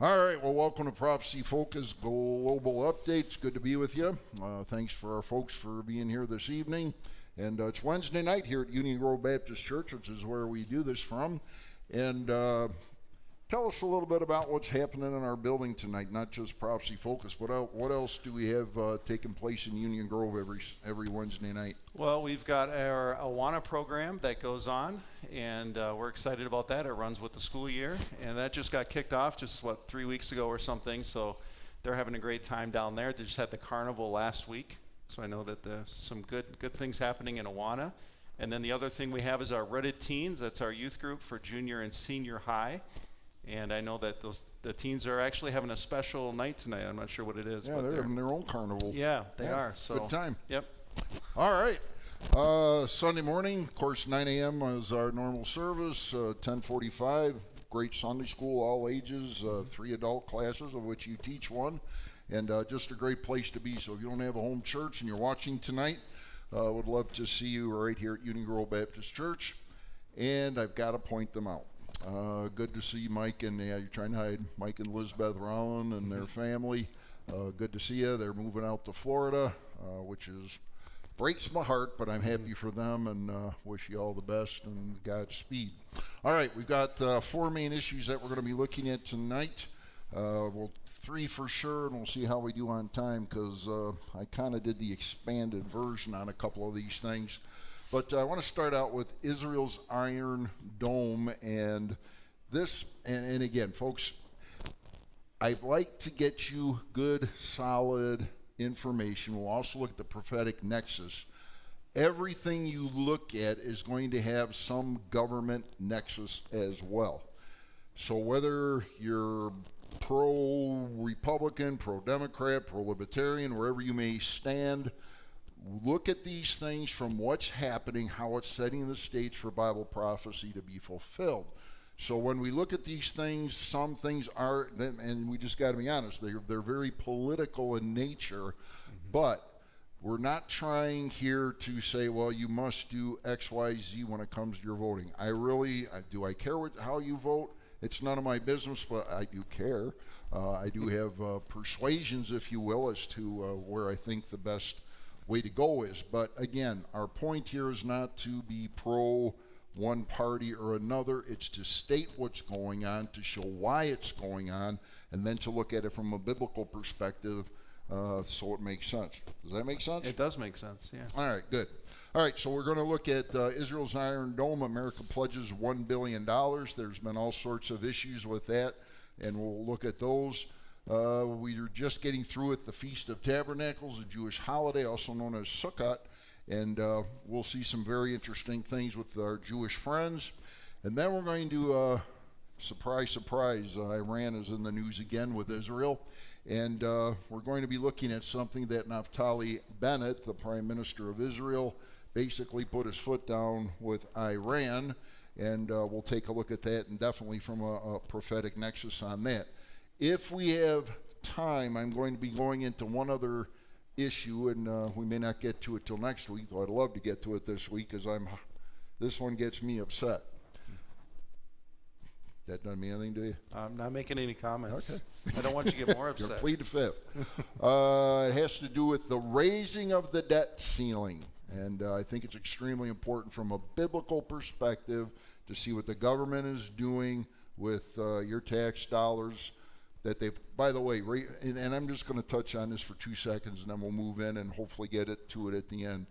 All right, well, welcome to Prophecy Focus Global Updates. Good to be with you. Thanks for our folks for being here this evening. And it's Wednesday night here at Union Grove Baptist Church, which is where we do this from. And tell us a little bit about what's happening in our building tonight, not just Prophecy Focus, but what else do we have taking place in Union Grove every Wednesday night? Well, we've got our Awana program that goes on, and we're excited about that. It runs with the school year, and that just got kicked off 3 weeks ago or something, so they're having a great time down there. They just had the carnival last week, so I know that there's some good things happening in Awana. And then the other thing we have is our Reddit Teens. That's our youth group for junior and senior high. And I know that the teens are actually having a special night tonight. I'm not sure what it is. Yeah, they're having their own carnival. Yeah, they are. So good time. Yep. All right. Sunday morning, of course, 9 a.m. is our normal service. 10:45, great Sunday school, all ages, 3 adult classes, of which you teach one. And just a great place to be. So if you don't have a home church and you're watching tonight, would love to see you right here at Union Grove Baptist Church. And I've got to point them out. Good to see Mike and, you're trying to hide, Mike and Elizabeth Rowland and their family. Good to see you. They're moving out to Florida, which breaks my heart, but I'm happy for them and wish you all the best and Godspeed. All right, we've got 4 main issues that we're going to be looking at tonight. Well, 3 for sure, and we'll see how we do on time because I kind of did the expanded version on a couple of these things. But I want to start out with Israel's Iron Dome, and this, and again, folks, I'd like to get you good, solid information. We'll also look at the prophetic nexus. Everything you look at is going to have some government nexus as well. So whether you're pro-Republican, pro-Democrat, pro-Libertarian, wherever you may stand, look at these things from what's happening, how it's setting the stage for Bible prophecy to be fulfilled. So when we look at these things, some things are, and we just got to be honest, they're very political in nature, but we're not trying here to say, well, you must do X, Y, Z when it comes to your voting. Do I care how you vote? It's none of my business, but I do care. I do have persuasions, if you will, as to where I think the best way to go is. But again, our point here is not to be pro one party or another. It's to state what's going on, to show why it's going on, and then to look at it from a biblical perspective so it makes sense. Does that make sense? It does make sense, yeah. All right, good. All right, so we're going to look at Israel's Iron Dome. America pledges $1 billion. There's been all sorts of issues with that, and we'll look at those. We are just getting through at the Feast of Tabernacles, a Jewish holiday, also known as Sukkot, and we'll see some very interesting things with our Jewish friends. And then we're going to, surprise, surprise, Iran is in the news again with Israel, and we're going to be looking at something that Naftali Bennett, the Prime Minister of Israel, basically put his foot down with Iran, and we'll take a look at that, and definitely from a prophetic nexus on that. If we have time, I'm going to be going into one other issue, and we may not get to it till next week, though I'd love to get to it this week, because this one gets me upset. That doesn't mean anything to you? I'm not making any comments. Okay. I don't want you to get more upset. You're plead the fifth. It has to do with the raising of the debt ceiling, and I think it's extremely important from a biblical perspective to see what the government is doing with your tax dollars. That they've, by the way, and I'm just going to touch on this for 2 seconds, and then we'll move in and hopefully get to it at the end.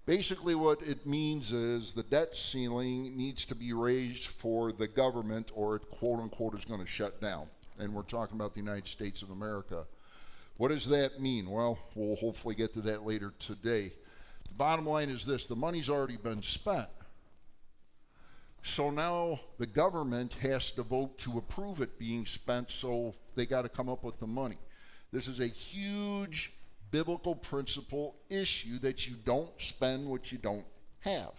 Basically what it means is the debt ceiling needs to be raised for the government, or it quote-unquote is going to shut down. And we're talking about the United States of America. What does that mean? Well, we'll hopefully get to that later today. The bottom line is this: the money's already been spent. So now the government has to vote to approve it being spent, so they got to come up with the money. This is a huge biblical principle issue that you don't spend what you don't have.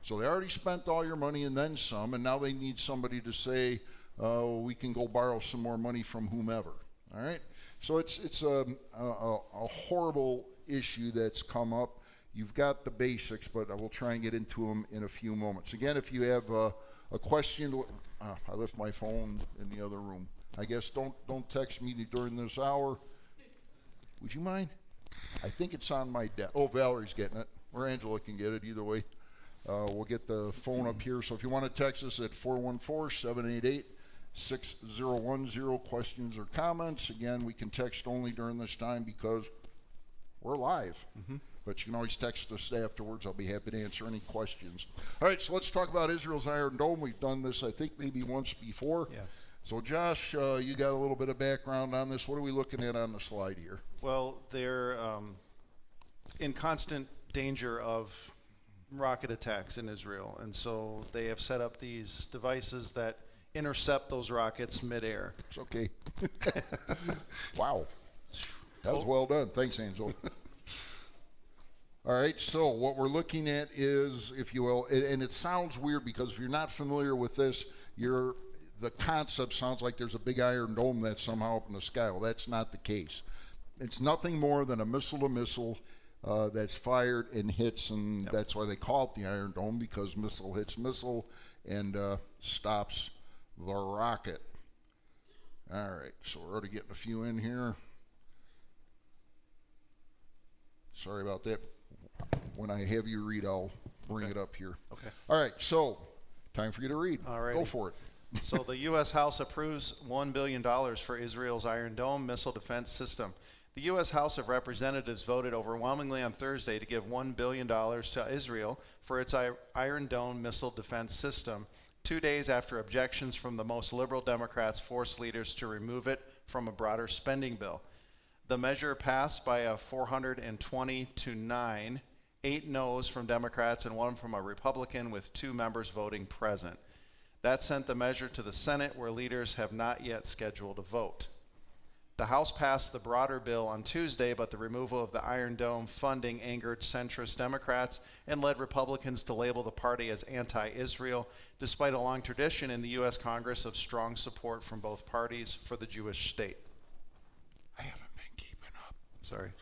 So they already spent all your money and then some, and now they need somebody to say, we can go borrow some more money from whomever. All right? So it's a horrible issue that's come up. You've got the basics, but I will try and get into them in a few moments. Again, if you have a question, I left my phone in the other room. I guess don't text me during this hour. Would you mind? I think it's on my desk. Oh, Valerie's getting it, or Angela can get it, either way. We'll get the phone up here. So if you want to text us at 414-788-6010, questions or comments. Again, we can text only during this time because we're live. But you can always text us afterwards. I'll be happy to answer any questions. All right, so let's talk about Israel's Iron Dome. We've done this, I think, maybe once before. Yeah. So, Josh, you got a little bit of background on this. What are we looking at on the slide here? Well, they're in constant danger of rocket attacks in Israel, and so they have set up these devices that intercept those rockets midair. It's okay. Wow. That was well done. Thanks, Angel. All right, so what we're looking at is, if you will, and it sounds weird because if you're not familiar with this, the concept sounds like there's a big iron dome that's somehow up in the sky. Well, that's not the case. It's nothing more than a missile-to-missile that's fired and hits, and that's why they call it the Iron Dome, because missile hits missile and stops the rocket. All right, so we're already getting a few in here. Sorry about that. When I have you read, I'll bring it up here. Okay. All right, so time for you to read. All right. Go for it. So the U.S. House approves $1 billion for Israel's Iron Dome missile defense system. The U.S. House of Representatives voted overwhelmingly on Thursday to give $1 billion to Israel for its Iron Dome missile defense system, 2 days after objections from the most liberal Democrats forced leaders to remove it from a broader spending bill. The measure passed by a 420-9, 8 noes from Democrats and 1 from a Republican, with 2 members voting present. That sent the measure to the Senate, where leaders have not yet scheduled a vote. The House passed the broader bill on Tuesday, but the removal of the Iron Dome funding angered centrist Democrats and led Republicans to label the party as anti-Israel, despite a long tradition in the U.S. Congress of strong support from both parties for the Jewish state. I haven't been keeping up. Sorry.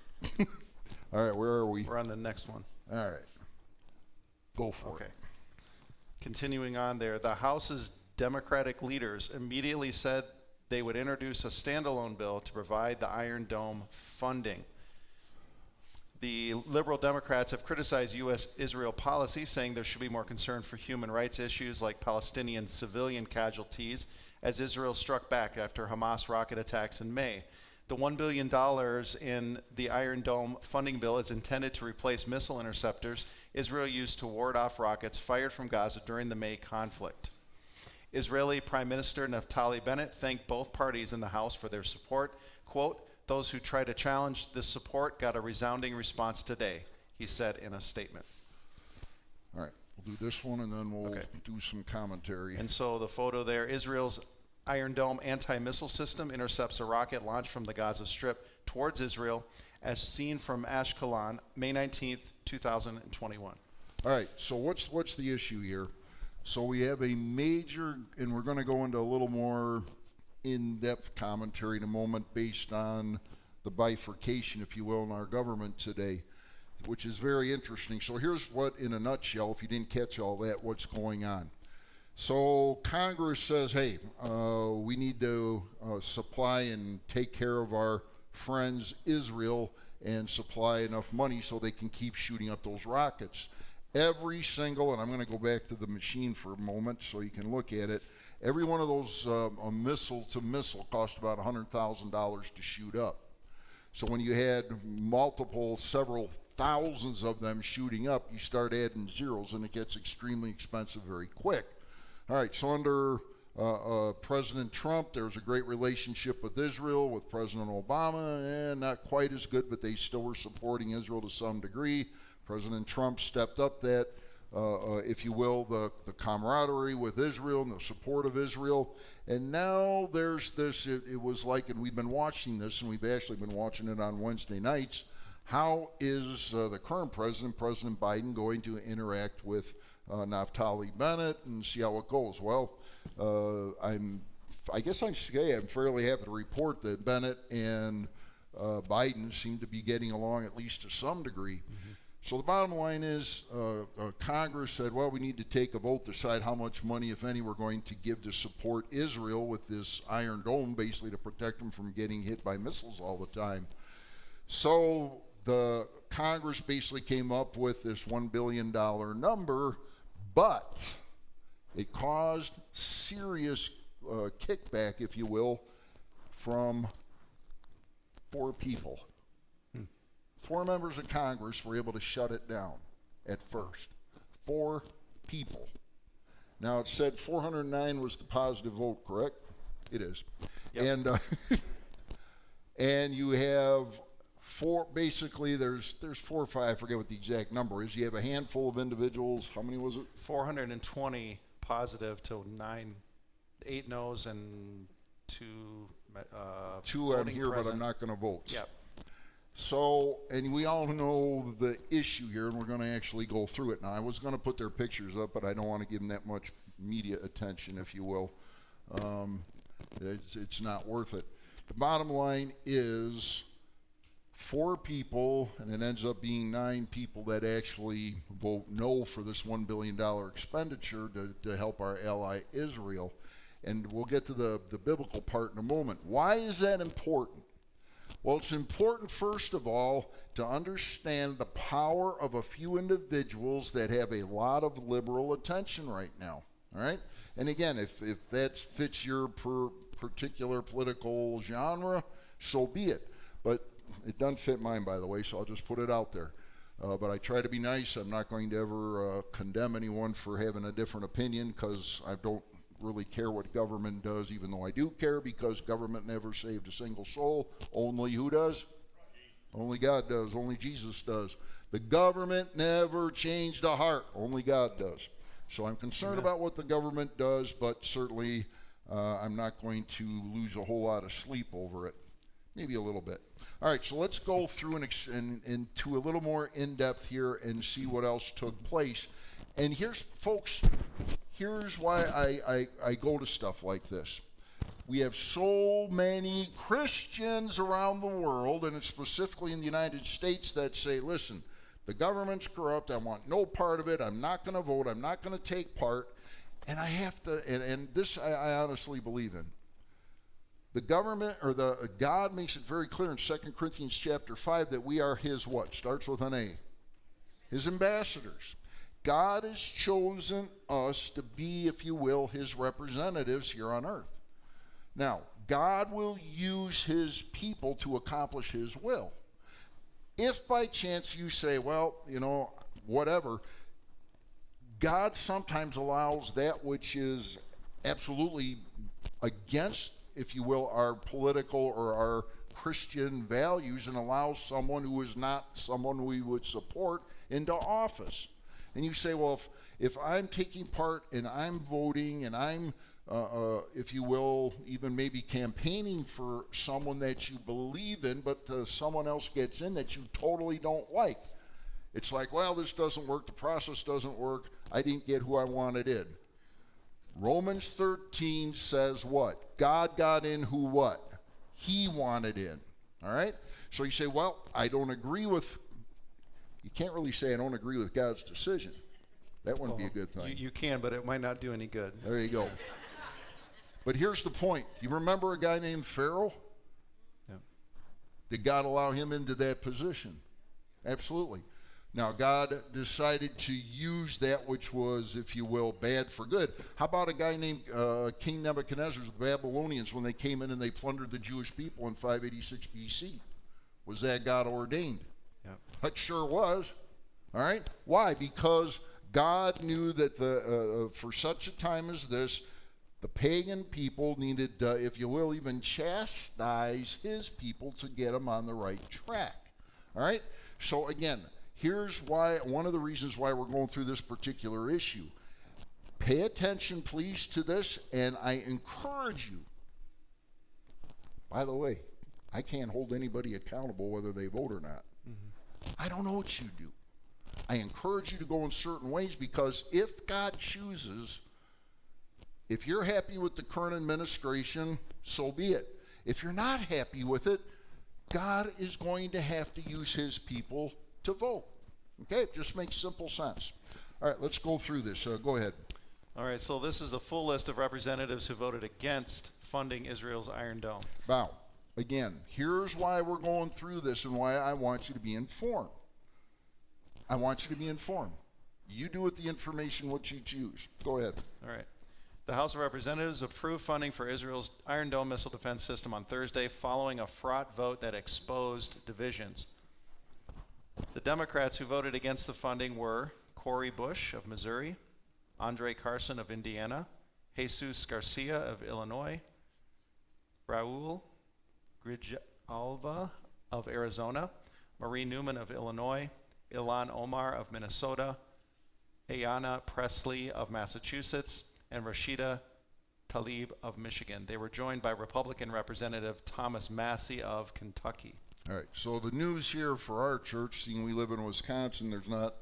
All right, where are we? We're on the next one. All right. Go for it. Continuing on there, the House's Democratic leaders immediately said they would introduce a standalone bill to provide the Iron Dome funding. The liberal Democrats have criticized U.S.-Israel policy, saying there should be more concern for human rights issues like Palestinian civilian casualties, as Israel struck back after Hamas rocket attacks in May. The $1 billion in the Iron Dome funding bill is intended to replace missile interceptors Israel used to ward off rockets fired from Gaza during the May conflict. Israeli Prime Minister Naftali Bennett thanked both parties in the House for their support. Quote, "Those who try to challenge this support got a resounding response today," he said in a statement. All right, we'll do this one and then we'll do some commentary. And so the photo there, Israel's Iron Dome anti-missile system intercepts a rocket launched from the Gaza Strip towards Israel, as seen from Ashkelon, May 19th, 2021. All right, so what's the issue here? So we have a major, and we're going to go into a little more in-depth commentary in a moment based on the bifurcation, if you will, in our government today, which is very interesting. So here's what, in a nutshell, if you didn't catch all that, what's going on. So Congress says, hey, we need to supply and take care of our friends Israel and supply enough money so they can keep shooting up those rockets. Every single, and I'm going to go back to the machine for a moment so you can look at it, every one of those missile to missile cost about $100,000 to shoot up. So when you had several thousands of them shooting up, you start adding zeros and it gets extremely expensive very quick. All right, so under President Trump, there's a great relationship with Israel, with President Obama, and not quite as good, but they still were supporting Israel to some degree. President Trump stepped up that, if you will, the camaraderie with Israel and the support of Israel. And now there's this, it was like, and we've been watching this, and we've actually been watching it on Wednesday nights, how is the current president, President Biden, going to interact with Naftali Bennett and see how it goes? Well, I guess I'm fairly happy to report that Bennett and Biden seem to be getting along at least to some degree. So the bottom line is Congress said, well, we need to take a vote to decide how much money, if any, we're going to give to support Israel with this Iron Dome, basically to protect them from getting hit by missiles all the time. So the Congress basically came up with this $1 billion number, but it caused serious kickback, if you will, from 4 people. 4 members of Congress were able to shut it down at first. 4 people. Now, it said 409 was the positive vote, correct? It is. Yep. And you have 4, basically, there's 4 or 5, I forget what the exact number is. You have a handful of individuals. How many was it? 420 positive to 8 no's and 2 2 I'm here, present. but I'm not going to vote. Yep. So, and we all know the issue here, and we're going to actually go through it. Now, I was going to put their pictures up, but I don't want to give them that much media attention, if you will. It's not worth it. The bottom line is 4 people, and it ends up being 9 people that actually vote no for this $1 billion expenditure to help our ally Israel. And we'll get to the biblical part in a moment. Why is that important? Well, it's important, first of all, to understand the power of a few individuals that have a lot of liberal attention right now. All right? And again, if that fits your particular political genre, so be it. But it doesn't fit mine, by the way, so I'll just put it out there. But I try to be nice. I'm not going to ever condemn anyone for having a different opinion, because I don't really care what government does, even though I do care, because government never saved a single soul. Only who does? Only God does. Only Jesus does. The government never changed a heart. Only God does. So I'm concerned about what the government does, but certainly I'm not going to lose a whole lot of sleep over it. Maybe a little bit. All right, so let's go through into a little more in-depth here and see what else took place. And here's, folks, here's why I go to stuff like this. We have so many Christians around the world, and it's specifically in the United States, that say, listen, the government's corrupt. I want no part of it. I'm not going to vote. I'm not going to take part. And I have to, and this I honestly believe in. The government, or God makes it very clear in 2 Corinthians chapter 5 that we are his what? Starts with an A. His ambassadors. God has chosen us to be, if you will, his representatives here on earth. Now, God will use his people to accomplish his will. If by chance you say, well, you know, whatever, God sometimes allows that which is absolutely against, if you will, our political or our Christian values, and allows someone who is not someone we would support into office. And you say, well, if I'm taking part and I'm voting and I'm, if you will, even maybe campaigning for someone that you believe in, but someone else gets in that you totally don't like. It's like, well, this doesn't work. The process doesn't work. I didn't get who I wanted in. Romans 13 says what? God got in who what? He wanted in. All right? So you say, well, I don't agree with... You can't really say I don't agree with God's decision. That wouldn't be a good thing. You can, but it might not do any good. There you go. But here's the point. You remember a guy named Pharaoh? Yeah. Did God allow him into that position? Absolutely. Now, God decided to use that which was, if you will, bad for good. How about a guy named King Nebuchadnezzar, the Babylonians, when they came in and they plundered the Jewish people in 586 BC? Was that God ordained? It sure was. All right? Why? Because God knew that for such a time as this, the pagan people needed, if you will, even chastise his people to get them on the right track. All right? So again, here's why, one of the reasons why we're going through this particular issue. Pay attention, please, to this, and I encourage you. By the way, I can't hold anybody accountable whether they vote or not. I don't know what you do. I encourage you to go in certain ways, because if God chooses, if you're happy with the current administration, so be it. If you're not happy with it, God is going to have to use his people to vote. Okay, it just makes simple sense. All right, let's go through this. Go ahead. All right, so this is a full list of representatives who voted against funding Israel's Iron Dome. Now, again, here's why we're going through this and why I want you to be informed. I want you to be informed. You do with the information what you choose. Go ahead. All right. The House of Representatives approved funding for Israel's Iron Dome missile defense system on Thursday following a fraught vote that exposed divisions. The Democrats who voted against the funding were Cory Bush of Missouri, Andre Carson of Indiana, Jesus Garcia of Illinois, Raul Grijalva of Arizona, Marie Newman of Illinois, Ilhan Omar of Minnesota, Ayanna Pressley of Massachusetts, and Rashida Tlaib of Michigan. They were joined by Republican Representative Thomas Massey of Kentucky. All right, so the news here for our church, seeing we live in Wisconsin, there's not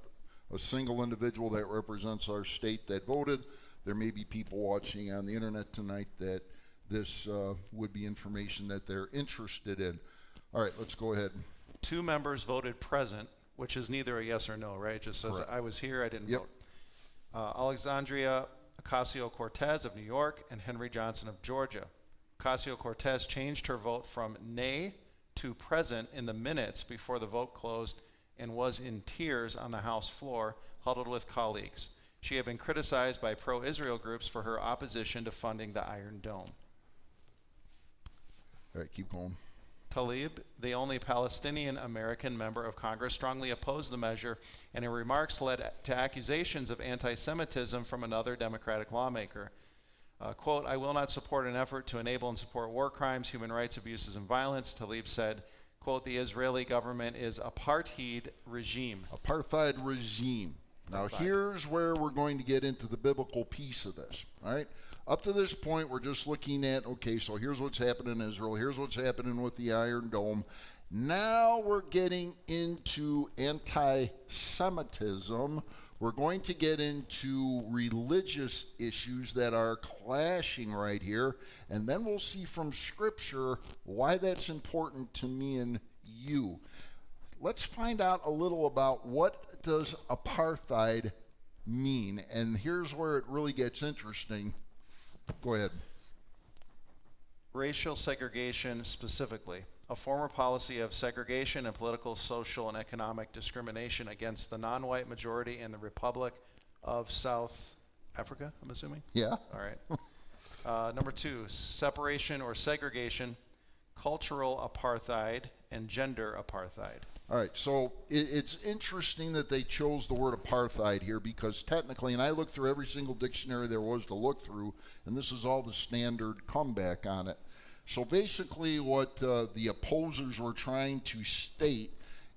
a single individual that represents our state that voted. There may be people watching on the internet tonight that this would be information that they're interested in. All right, let's go ahead. 2 members voted present, which is neither a yes or no, right? It just says Correct. I was here, I didn't Yep. vote. Alexandria Ocasio-Cortez of New York and Henry Johnson of Georgia. Ocasio-Cortez changed her vote from nay to present in the minutes before the vote closed and was in tears on the House floor, huddled with colleagues. She had been criticized by pro-Israel groups for her opposition to funding the Iron Dome. All right, keep going. Tlaib, the only Palestinian-American member of Congress, strongly opposed the measure, and her remarks led to accusations of anti-Semitism from another Democratic lawmaker. Quote, I will not support an effort to enable and support war crimes, human rights abuses, and violence, Tlaib said. Quote, the Israeli government is apartheid regime. Apartheid regime. Now, here's where we're going to get into the biblical piece of this, all right? Up to this point, we're just looking at, okay, so here's what's happening in Israel. Here's what's happening with the Iron Dome. Now we're getting into anti-Semitism. We're going to get into religious issues that are clashing right here. And then we'll see from Scripture why that's important to me and you. Let's find out a little about what does apartheid mean. And here's where it really gets interesting. Go ahead. Racial segregation specifically, a former policy of segregation and political, social, and economic discrimination against the non-white majority in the Republic of South Africa, I'm assuming? Yeah. All right. Number 2, separation or segregation, cultural apartheid, and gender apartheid. All right, so it's interesting that they chose the word apartheid here because technically, and I looked through every single dictionary there was to look through, and this is all the standard comeback on it. So basically what the opposers were trying to state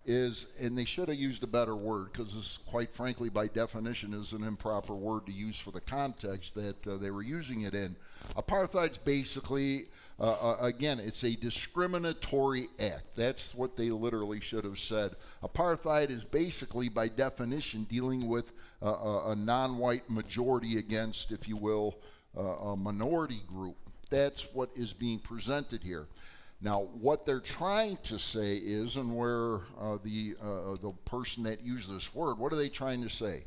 is, and they should have used a better word because this, quite frankly, by definition is an improper word to use for the context that they were using it in. Apartheid's basically, again, it's a discriminatory act. That's what they literally should have said. Apartheid is basically, by definition, dealing with a non-white majority against, if you will, a minority group. That's what is being presented here. Now, what they're trying to say is, and where the person that used this word, what are they trying to say?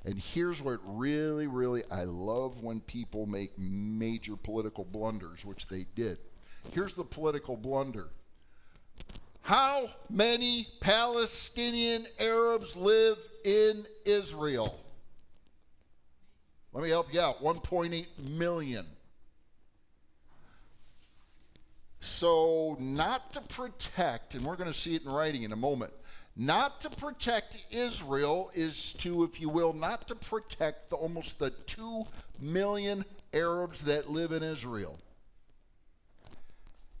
And here's what really, I love when people make major political blunders, which they did. Here's the political blunder. How many Palestinian Arabs live in Israel? Let me help you out, 1.8 million. So not to protect, and we're going to see it in writing in a moment, not to protect Israel is to, if you will, not to protect almost the 2 million Arabs that live in Israel.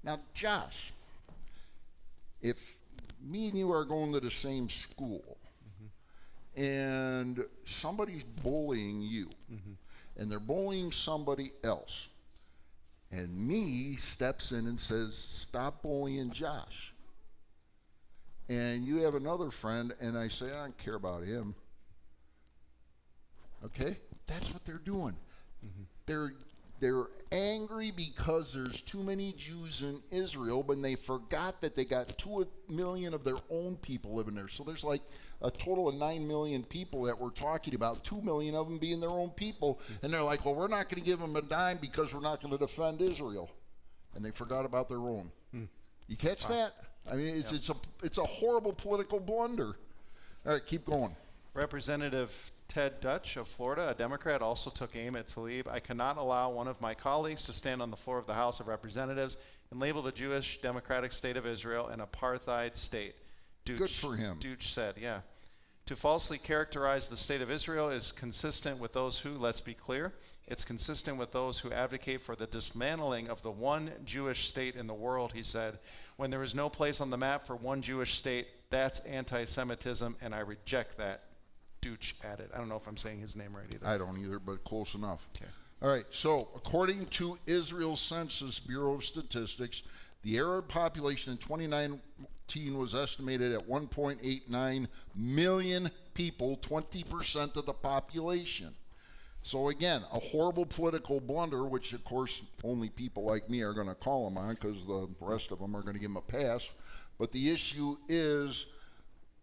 Now, Josh, if me and you are going to the same school and somebody's bullying you and they're bullying somebody else, and me steps in and says, stop bullying Josh. And you have another friend, and I say, I don't care about him. Okay? That's what they're doing. They're they're angry because there's too many Jews in Israel, but they forgot that they got 2 million of their own people living there. So there's like a total of 9 million people that we're talking about, 2 million of them being their own people. And they're like, well, we're not going to give them a dime because we're not going to defend Israel. And they forgot about their own. You catch that? I mean, it's a horrible political blunder. All right, keep going. Representative Ted Dutch of Florida, a Democrat, also took aim at Tlaib. I cannot allow one of my colleagues to stand on the floor of the House of Representatives and label the Jewish Democratic State of Israel an apartheid state. Good for him. Dutch said, yeah. To falsely characterize the state of Israel is consistent with those who, let's be clear, it's consistent with those who advocate for the dismantling of the one Jewish state in the world, he said. When there is no place on the map for one Jewish state, that's anti-Semitism, and I reject that, Dutch added. I don't know if I'm saying his name right either. I don't either, but close enough. Okay. All right, so according to Israel's Census Bureau of Statistics, the Arab population in 2019 was estimated at 1.89 million people, 20% of the population. So again, a horrible political blunder, which of course only people like me are going to call them on because the rest of them are going to give them a pass. But the issue is,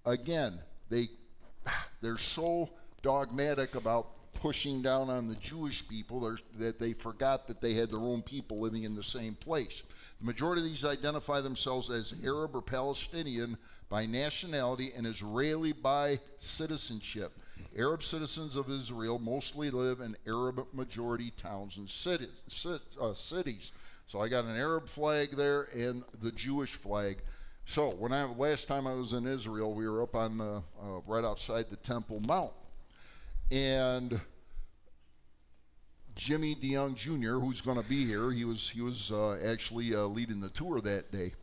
again, they're so dogmatic about pushing down on the Jewish people that they forgot that they had their own people living in the same place. The majority of these identify themselves as Arab or Palestinian by nationality and Israeli by citizenship. Arab citizens of Israel mostly live in Arab-majority towns and cities. So I got an Arab flag there and the Jewish flag. So last time I was in Israel, we were up on right outside the Temple Mount, and Jimmy DeYoung Jr., who's going to be here, he was actually leading the tour that day,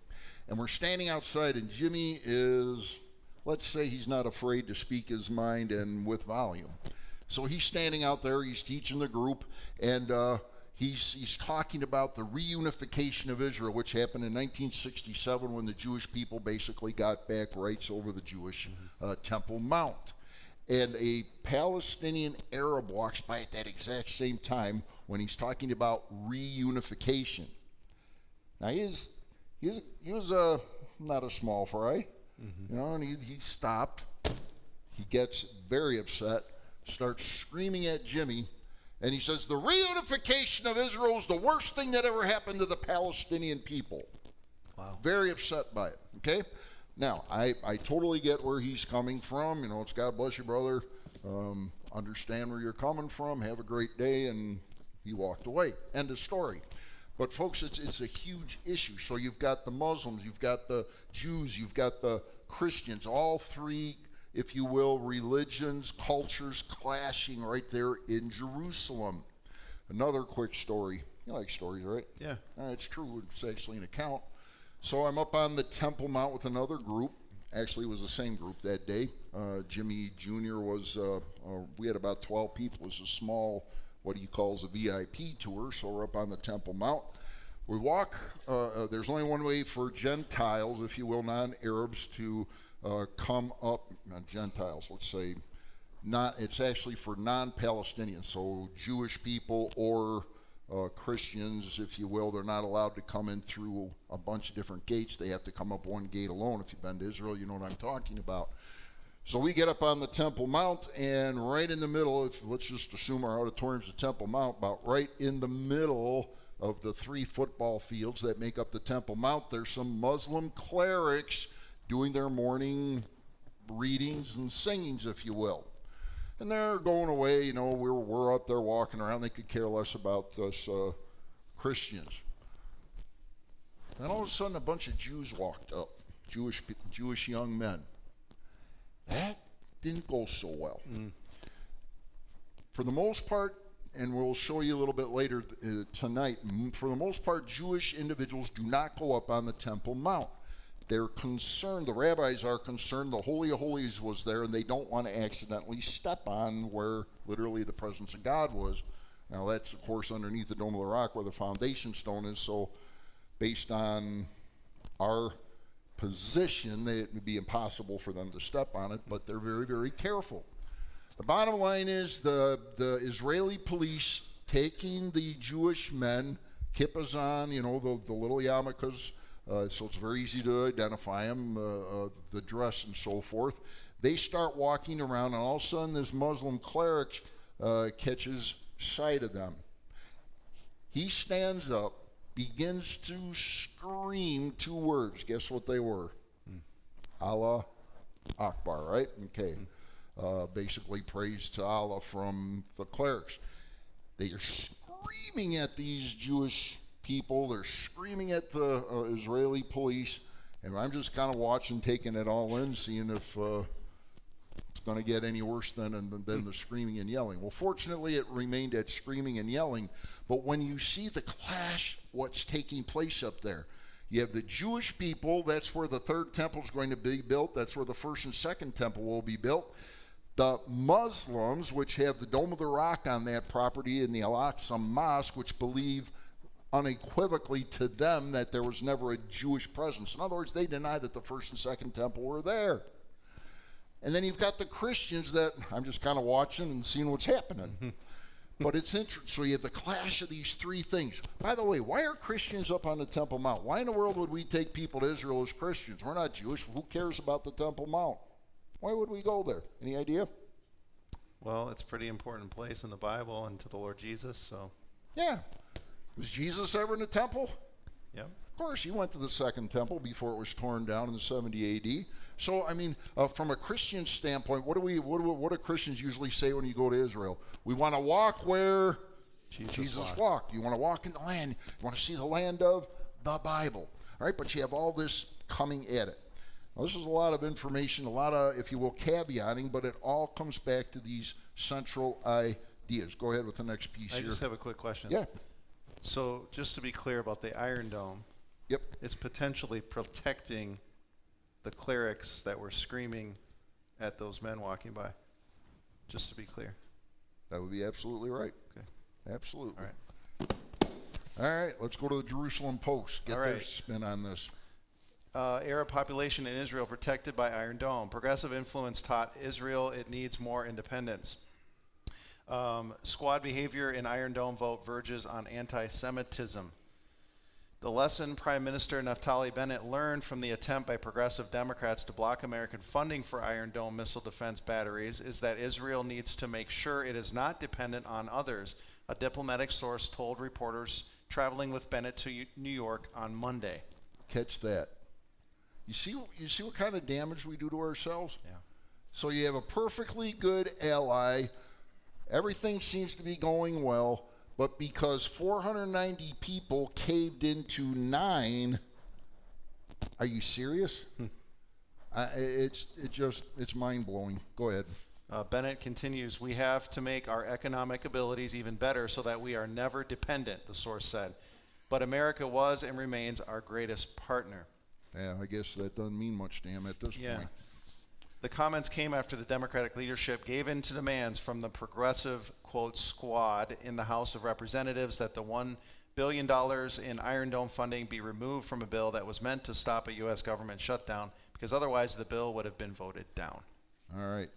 and we're standing outside, and Jimmy is, let's say, he's not afraid to speak his mind and with volume. So he's standing out there, he's teaching the group, and he's talking about the reunification of Israel, which happened in 1967 when the Jewish people basically got back rights over the Jewish Temple Mount. And a Palestinian Arab walks by at that exact same time when he's talking about reunification. Now he was not a small fry, you know, and he stopped. He gets very upset, starts screaming at Jimmy, and he says, the reunification of Israel is the worst thing that ever happened to the Palestinian people. Wow. Very upset by it, okay? Now, I totally get where he's coming from. You know, it's God bless you, brother. Understand where you're coming from. Have a great day. And he walked away. End of story. But, folks, it's a huge issue. So you've got the Muslims, you've got the Jews, you've got the Christians, all three, if you will, religions, cultures clashing right there in Jerusalem. Another quick story. You like stories, right? Yeah. It's true. It's actually an account. So I'm up on the Temple Mount with another group. Actually, it was the same group that day. Jimmy Jr. was, we had about 12 people. It was a small, what he calls a VIP tour. So we're up on the Temple Mount. We walk, there's only one way for Gentiles, if you will, non-Arabs to come up, not Gentiles, let's say, it's actually for non-Palestinians, so Jewish people or Christians, if you will, they're not allowed to come in through a bunch of different gates. They have to come up one gate alone. If you've been to Israel, you know what I'm talking about. So we get up on the Temple Mount, and right in the middle, let's just assume our auditorium's the Temple Mount, about right in the middle of the 3 football fields that make up the Temple Mount, there's some Muslim clerics doing their morning readings and singings, if you will. And they're going away, you know, we're up there walking around. They could care less about us Christians. Then all of a sudden, a bunch of Jews walked up, Jewish young men. That didn't go so well. For the most part, and we'll show you a little bit later tonight, for the most part, Jewish individuals do not go up on the Temple Mount. They're concerned, the rabbis are concerned, the Holy of Holies was there, and they don't want to accidentally step on where literally the presence of God was. Now that's, of course, underneath the Dome of the Rock where the foundation stone is, so based on our position, it would be impossible for them to step on it, but they're very, very careful. The bottom line is the Israeli police taking the Jewish men, kippahs on, the little yarmulkes, so it's very easy to identify them, the dress and so forth. They start walking around, and all of a sudden this Muslim cleric catches sight of them. He stands up, begins to scream 2 words. Guess what they were? Allah Akbar, right? Okay. Basically praise to Allah from the clerics. They are screaming at these Jewish people. They're screaming at the Israeli police. And I'm just kind of watching, taking it all in, seeing if it's going to get any worse than the screaming and yelling. Well, fortunately, it remained at screaming and yelling. But when you see the clash, what's taking place up there, you have the Jewish people. That's where the 3rd temple is going to be built. That's where the 1st and 2nd temple will be built. The Muslims, which have the Dome of the Rock on that property, and the Al-Aqsa Mosque, which believe unequivocally to them that there was never a Jewish presence. In other words, they deny that the 1st and 2nd temple were there. And then you've got the Christians that I'm just kind of watching and seeing what's happening. But it's interesting. So you have the clash of these 3 things. By the way, why are Christians up on the Temple Mount? Why in the world would we take people to Israel as Christians? We're not Jewish. Who cares about the Temple Mount? Why would we go there? Any idea? Well, it's a pretty important place in the Bible and to the Lord Jesus, so. Yeah. Was Jesus ever in the temple? Yep. Of course, he went to the 2nd temple before it was torn down in the 70 A.D. So, I mean, from a Christian standpoint, what do Christians usually say when you go to Israel? We want to walk where Jesus walked. You want to walk in the land. You want to see the land of the Bible. All right, but you have all this coming at it. Now, this is a lot of information, a lot of, if you will, caveating, but it all comes back to these central ideas. Go ahead with the next piece here. I just have a quick question. Yeah. So, just to be clear about the Iron Dome, yep, it's potentially protecting the clerics that were screaming at those men walking by. Just to be clear. That would be absolutely right. Okay. Absolutely. All right. All right, let's go to the Jerusalem Post. Get their spin on this. Arab population in Israel protected by Iron Dome. Progressive influence taught Israel it needs more independence. Squad behavior in Iron Dome vote verges on anti-Semitism. The lesson Prime Minister Naftali Bennett learned from the attempt by progressive Democrats to block American funding for Iron Dome missile defense batteries is that Israel needs to make sure it is not dependent on others, a diplomatic source told reporters traveling with Bennett to New York on Monday. Catch that. You see what kind of damage we do to ourselves? Yeah. So you have a perfectly good ally. Everything seems to be going well, but because 490 people caved into 9, are you serious? It's mind-blowing. Go ahead. Bennett continues, we have to make our economic abilities even better so that we are never dependent, the source said. But America was and remains our greatest partner. Yeah, I guess that doesn't mean much to him at this point. The comments came after the Democratic leadership gave in to demands from the progressive, quote, squad in the House of Representatives that the $1 billion in Iron Dome funding be removed from a bill that was meant to stop a U.S. government shutdown, because otherwise the bill would have been voted down. All right.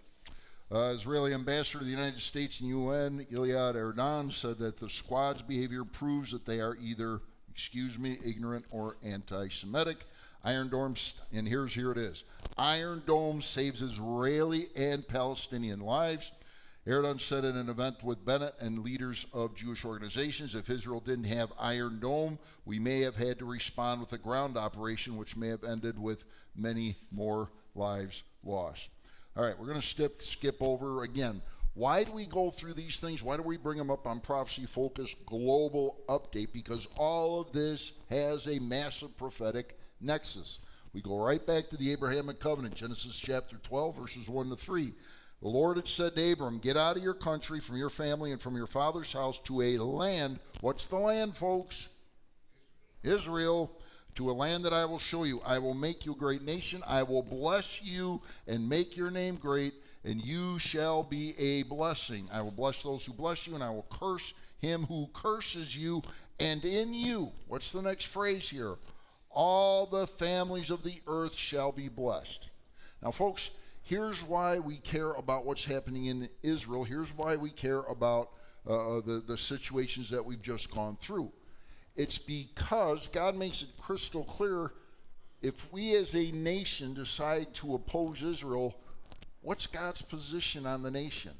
Israeli ambassador to the United States and UN, Iliad Erdan, said that the squad's behavior proves that they are either, ignorant or anti-Semitic. Iron Dome, and here it is. Iron Dome saves Israeli and Palestinian lives. Erdogan said at an event with Bennett and leaders of Jewish organizations, if Israel didn't have Iron Dome, we may have had to respond with a ground operation, which may have ended with many more lives lost. All right, we're going to skip over again. Why do we go through these things? Why do we bring them up on Prophecy Focus Global Update? Because all of this has a massive prophetic nexus. We go right back to the Abrahamic covenant, Genesis chapter 12, verses 1 to 3. The Lord had said to Abram, get out of your country, from your family, and from your father's house to a land. What's the land, folks? Israel. To a land that I will show you. I will make you a great nation. I will bless you and make your name great, and you shall be a blessing. I will bless those who bless you, and I will curse him who curses you, and in you. What's the next phrase here? All the families of the earth shall be blessed. Now, folks, here's why we care about what's happening in Israel. Here's why we care about the situations that we've just gone through. It's because God makes it crystal clear, if we as a nation decide to oppose Israel, what's God's position on the nation?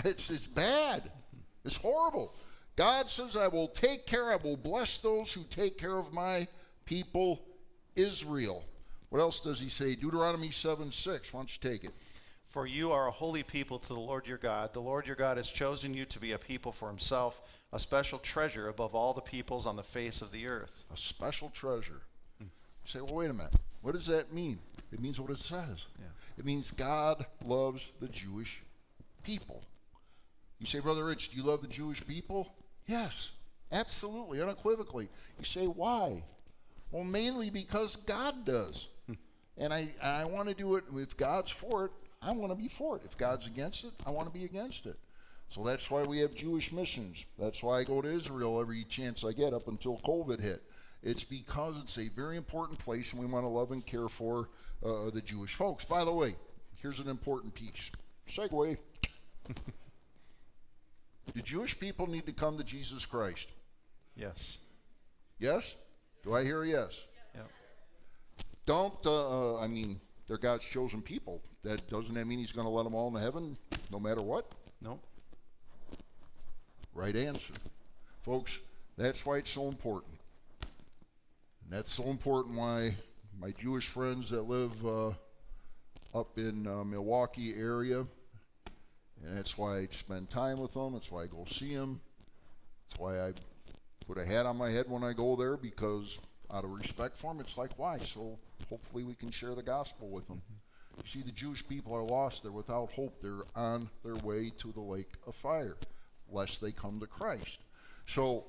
It's bad. It's horrible. God says, I will bless those who take care of my people, Israel. What else does he say? Deuteronomy 7:6. Why don't you take it? For you are a holy people to the Lord your God. The Lord your God has chosen you to be a people for himself, a special treasure above all the peoples on the face of the earth. A special treasure. You say, well, wait a minute. What does that mean? It means what it says. Yeah. It means God loves the Jewish people. You say, Brother Rich, do you love the Jewish people? Yes, absolutely, unequivocally. You say, why? Well, mainly because God does. And I want to do it. If God's for it, I want to be for it. If God's against it, I want to be against it. So that's why we have Jewish missions. That's why I go to Israel every chance I get up until COVID hit. It's because it's a very important place and we want to love and care for the Jewish folks. By the way, here's an important piece. Segue. Do Jewish people need to come to Jesus Christ? Yes. Yes? Do I hear a yes? Yep. Don't, they're God's chosen people. Doesn't that mean he's going to let them all into heaven no matter what? Nope. Right answer. Folks, that's why it's so important. And that's so important why my Jewish friends that live up in Milwaukee area, and that's why I spend time with them. That's why I go see them. That's why I put a hat on my head when I go there, because out of respect for them, it's like, why? So hopefully we can share the gospel with them. You see, the Jewish people are lost. They're without hope. They're on their way to the lake of fire, lest they come to Christ. So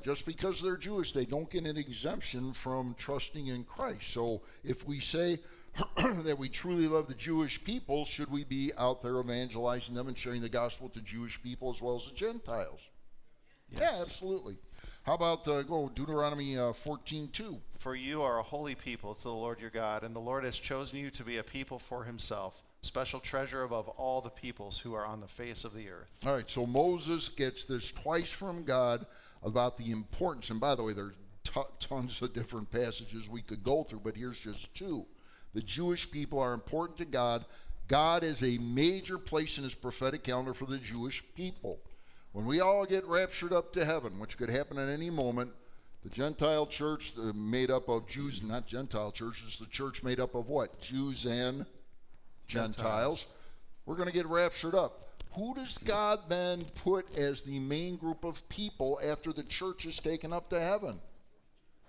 just because they're Jewish, they don't get an exemption from trusting in Christ. So if we say that we truly love the Jewish people, should we be out there evangelizing them and sharing the gospel to Jewish people as well as the Gentiles? Yes. Yeah, absolutely. How about Deuteronomy 14:2? For you are a holy people to the Lord your God, and the Lord has chosen you to be a people for himself, special treasure above all the peoples who are on the face of the earth. All right, so Moses gets this twice from God about the importance, and by the way, there's tons of different passages we could go through, but here's just two. The Jewish people are important to God. God is a major place in his prophetic calendar for the Jewish people. When we all get raptured up to heaven, which could happen at any moment, the Gentile church made up of Jews, not Gentile churches, the church made up of what? Jews and Gentiles. We're going to get raptured up. Who does God then put as the main group of people after the church is taken up to heaven?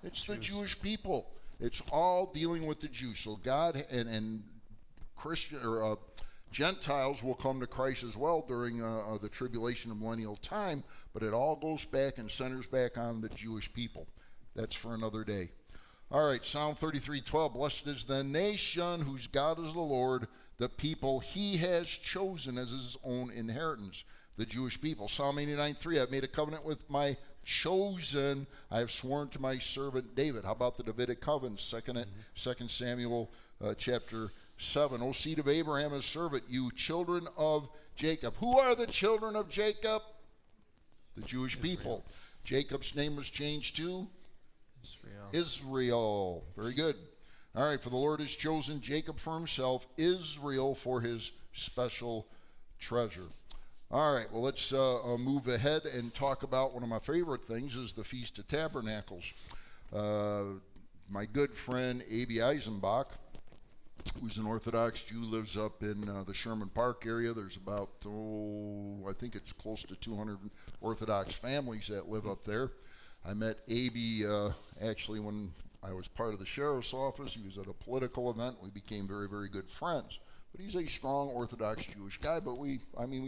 It's the Jewish people. It's all dealing with the Jews. So God and Christian or Gentiles will come to Christ as well during the tribulation of millennial time, but it all goes back and centers back on the Jewish people. That's for another day. All right, Psalm 33:12. Blessed is the nation whose God is the Lord, the people he has chosen as his own inheritance, the Jewish people. Psalm 89:3. I've made a covenant with my chosen. I have sworn to my servant David. How about the Davidic covenant? 2 Samuel chapter 7. O seed of Abraham, his servant, you children of Jacob. Who are the children of Jacob? The Jewish people. Jacob's name was changed to Israel. Very good. All right, for the Lord has chosen Jacob for himself, Israel for his special treasure. All right, well, let's move ahead and talk about one of my favorite things is the Feast of Tabernacles. My good friend, A.B. Eisenbach, who's an Orthodox Jew, lives up in the Sherman Park area. There's about, I think it's close to 200 Orthodox families that live up there. I met A.B. Actually when I was part of the sheriff's office. He was at a political event. We became very, very good friends. But he's a strong Orthodox Jewish guy, but we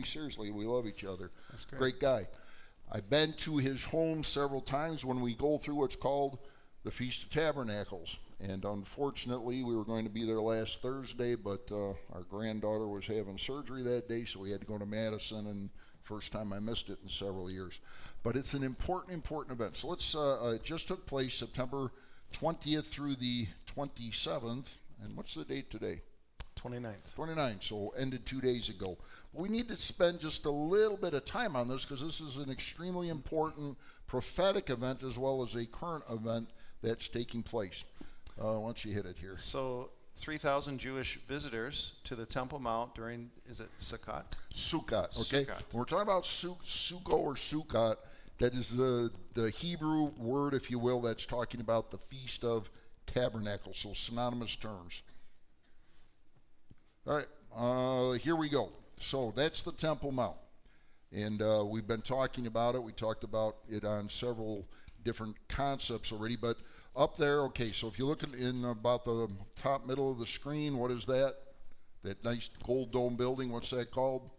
seriously, we love each other. That's great. Great guy. I've been to his home several times when we go through what's called the Feast of Tabernacles. And unfortunately, we were going to be there last Thursday, but our granddaughter was having surgery that day, so we had to go to Madison, and first time I missed it in several years. But it's an important event. So let's, it just took place September 20th through the 27th. And what's the date today? 29th. 29th, so ended 2 days ago. We need to spend just a little bit of time on this because this is an extremely important prophetic event as well as a current event that's taking place. Why don't you hit it here? So 3,000 Jewish visitors to the Temple Mount during, is it Sukkot? Sukkot, okay? Sukkot. When we're talking about Sukkot or Sukkot, that is the Hebrew word, if you will, that's talking about the Feast of Tabernacles, so synonymous terms. All right, here we go. So that's the Temple Mount. And we've been talking about it. We talked about it on several different concepts already. But up there, okay, so if you look in about the top middle of the screen, what is that? That nice gold dome building, what's that called?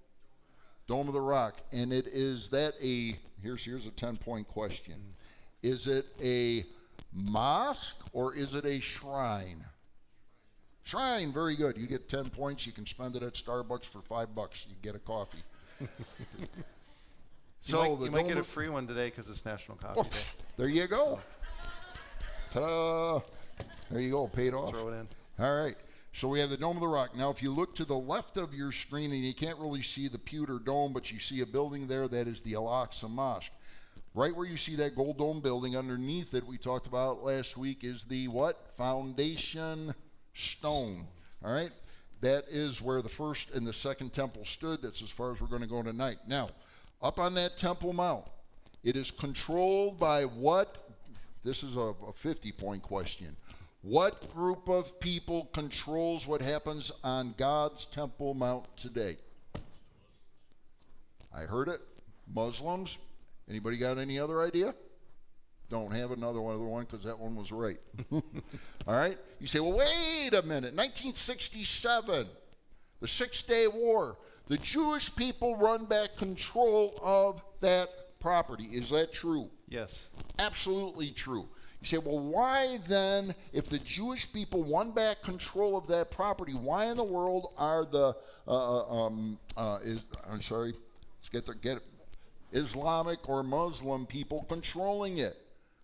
Dome of the Rock. And it is that here's a 10-point question. Is it a mosque or is it a shrine? Shrine, very good. You get 10 points. You can spend it at Starbucks for $5. You get a coffee. You might get a free one today because it's National Coffee Day. There you go. Ta-da. There you go. Paid off. Throw it in. All right. So we have the Dome of the Rock. Now, if you look to the left of your screen, and you can't really see the pewter dome, but you see a building there that is the Al-Aqsa Mosque. Right where you see that gold dome building, underneath it, we talked about last week, is the what? Foundation stone. All right? That is where the first and the second temple stood. That's as far as we're going to go tonight. Now, up on that Temple Mount, it is controlled by what? This is a 50-point question. What group of people controls what happens on God's Temple Mount today? I heard it. Muslims. Anybody got any other idea? Don't have another one because that one was right. All right? You say, well, wait a minute. 1967, the Six-Day War. The Jewish people run back control of that property. Is that true? Yes. Absolutely true. You say, well, why then, if the Jewish people won back control of that property, why in the world are the, Islamic or Muslim people controlling it?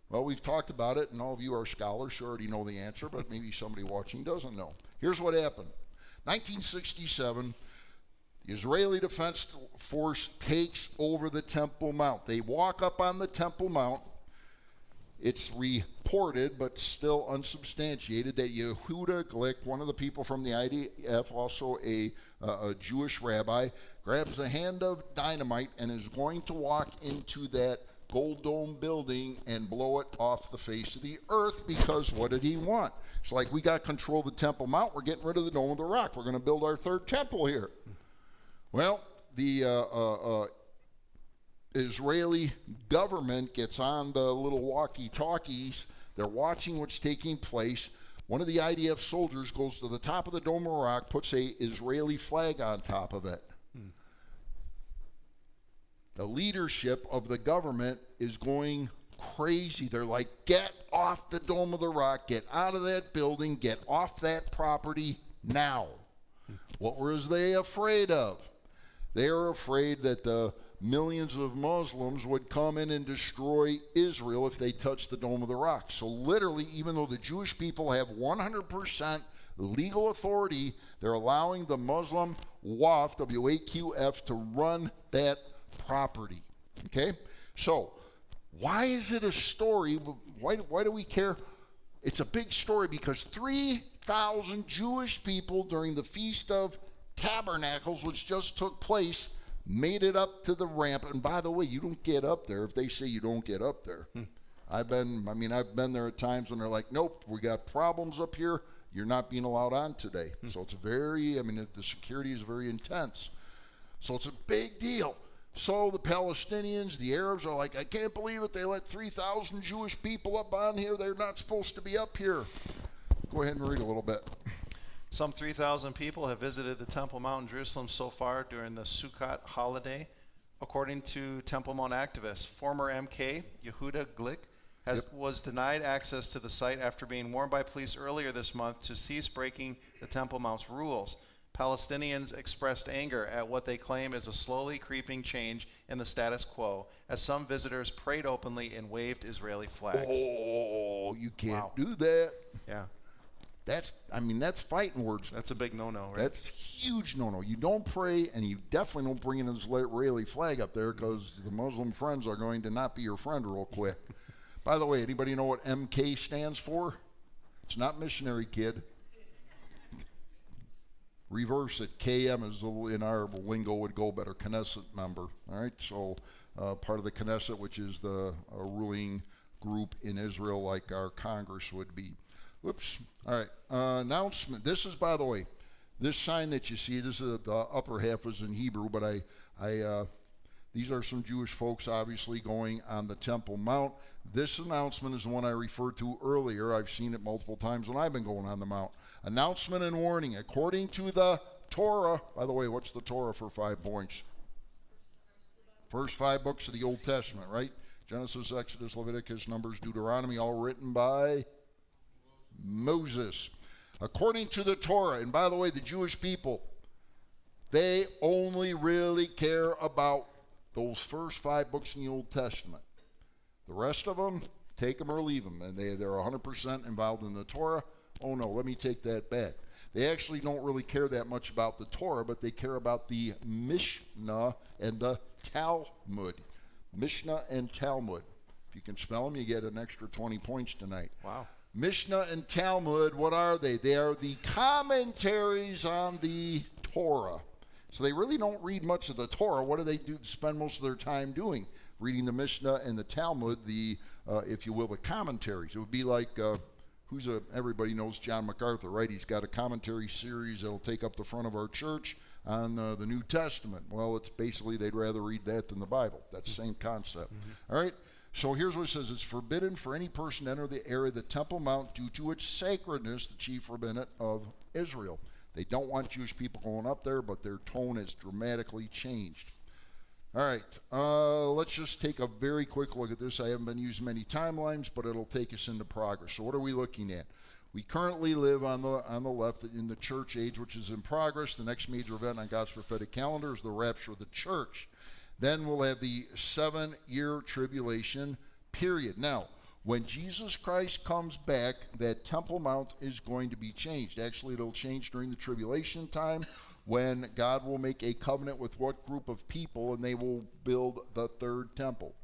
Well, we've talked about it, and all of you are scholars, so already know the answer, but maybe somebody watching doesn't know. Here's what happened. 1967, the Israeli Defense Force takes over the Temple Mount. They walk up on the Temple Mount. It's reported, but still unsubstantiated, that Yehuda Glick, one of the people from the IDF, also a Jewish rabbi, grabs a hand of dynamite and is going to walk into that gold dome building and blow it off the face of the earth, because what did he want? It's like, we got control of the Temple Mount. We're getting rid of the Dome of the Rock. We're going to build our third temple here. Well, the Israeli government gets on the little walkie-talkies. They're watching what's taking place. One of the IDF soldiers goes to the top of the Dome of the Rock, puts a Israeli flag on top of it. The leadership of the government is going crazy. They're like, get off the Dome of the Rock, get out of that building, get off that property now. What were they afraid of? They are afraid that the millions of Muslims would come in and destroy Israel if they touched the Dome of the Rock. So literally, even though the Jewish people have 100% legal authority, they're allowing the Muslim WAF, W-A-Q-F, to run that property. Okay? So, why is it a story? Why do we care? It's a big story because 3,000 Jewish people during the Feast of Tabernacles, which just took place, made it up to the ramp. And by the way, you don't get up there if they say you don't get up there. I've been there at times when they're like, nope, we got problems up here. You're not being allowed on today. So it's the security is very intense. So it's a big deal. So the Palestinians, the Arabs are like, I can't believe it. They let 3,000 Jewish people up on here. They're not supposed to be up here. Go ahead and read a little bit. Some 3,000 people have visited the Temple Mount in Jerusalem so far during the Sukkot holiday. According to Temple Mount activists, former MK Yehuda Glick was denied access to the site after being warned by police earlier this month to cease breaking the Temple Mount's rules. Palestinians expressed anger at what they claim is a slowly creeping change in the status quo, as some visitors prayed openly and waved Israeli flags. Oh, you can't do that. Yeah. That's fighting words. That's a big no-no, right? That's huge no-no. You don't pray, and you definitely don't bring in this Israeli flag up there, because the Muslim friends are going to not be your friend real quick. By the way, anybody know what MK stands for? It's not missionary kid. Reverse it. KM is, in our lingo, would go better. Knesset member. All right, so part of the Knesset, which is the ruling group in Israel, like our Congress would be. Whoops. All right. Announcement. This is, by the way, this sign that you see. This is the upper half is in Hebrew, but these are some Jewish folks, obviously, going on the Temple Mount. This announcement is the one I referred to earlier. I've seen it multiple times when I've been going on the Mount. Announcement and warning. According to the Torah. By the way, what's the Torah for 5 points? First 5 books of the Old Testament, right? Genesis, Exodus, Leviticus, Numbers, Deuteronomy, all written by Moses. According to the Torah, and by the way, the Jewish people, they only really care about those first 5 books in the Old Testament. The rest of them, take them or leave them, and they're 100% involved in the Torah. Oh no, let me take that back. They actually don't really care that much about the Torah, but they care about the Mishnah and the Talmud. Mishnah and Talmud. If you can spell them, you get an extra 20 points tonight. Wow. Mishnah and Talmud, what are they? They are the commentaries on the Torah. So they really don't read much of the Torah. What do they do? Spend most of their time doing? Reading the Mishnah and the Talmud, the, if you will, the commentaries. It would be like, everybody knows John MacArthur, right? He's got a commentary series that'll take up the front of our church on the New Testament. Well, it's basically they'd rather read that than the Bible. That's the same concept. All right? So here's what it says. It's forbidden for any person to enter the area of the Temple Mount due to its sacredness, the chief rabbinate of Israel. They don't want Jewish people going up there, but their tone has dramatically changed. All right, let's just take a very quick look at this. I haven't been using many timelines, but it'll take us into progress. So what are we looking at? We currently live on the left in the church age, which is in progress. The next major event on God's prophetic calendar is the rapture of the church. Then we'll have the 7-year tribulation period. Now, when Jesus Christ comes back, that Temple Mount is going to be changed. Actually, it'll change during the tribulation time, when God will make a covenant with what group of people, and they will build the 3rd temple.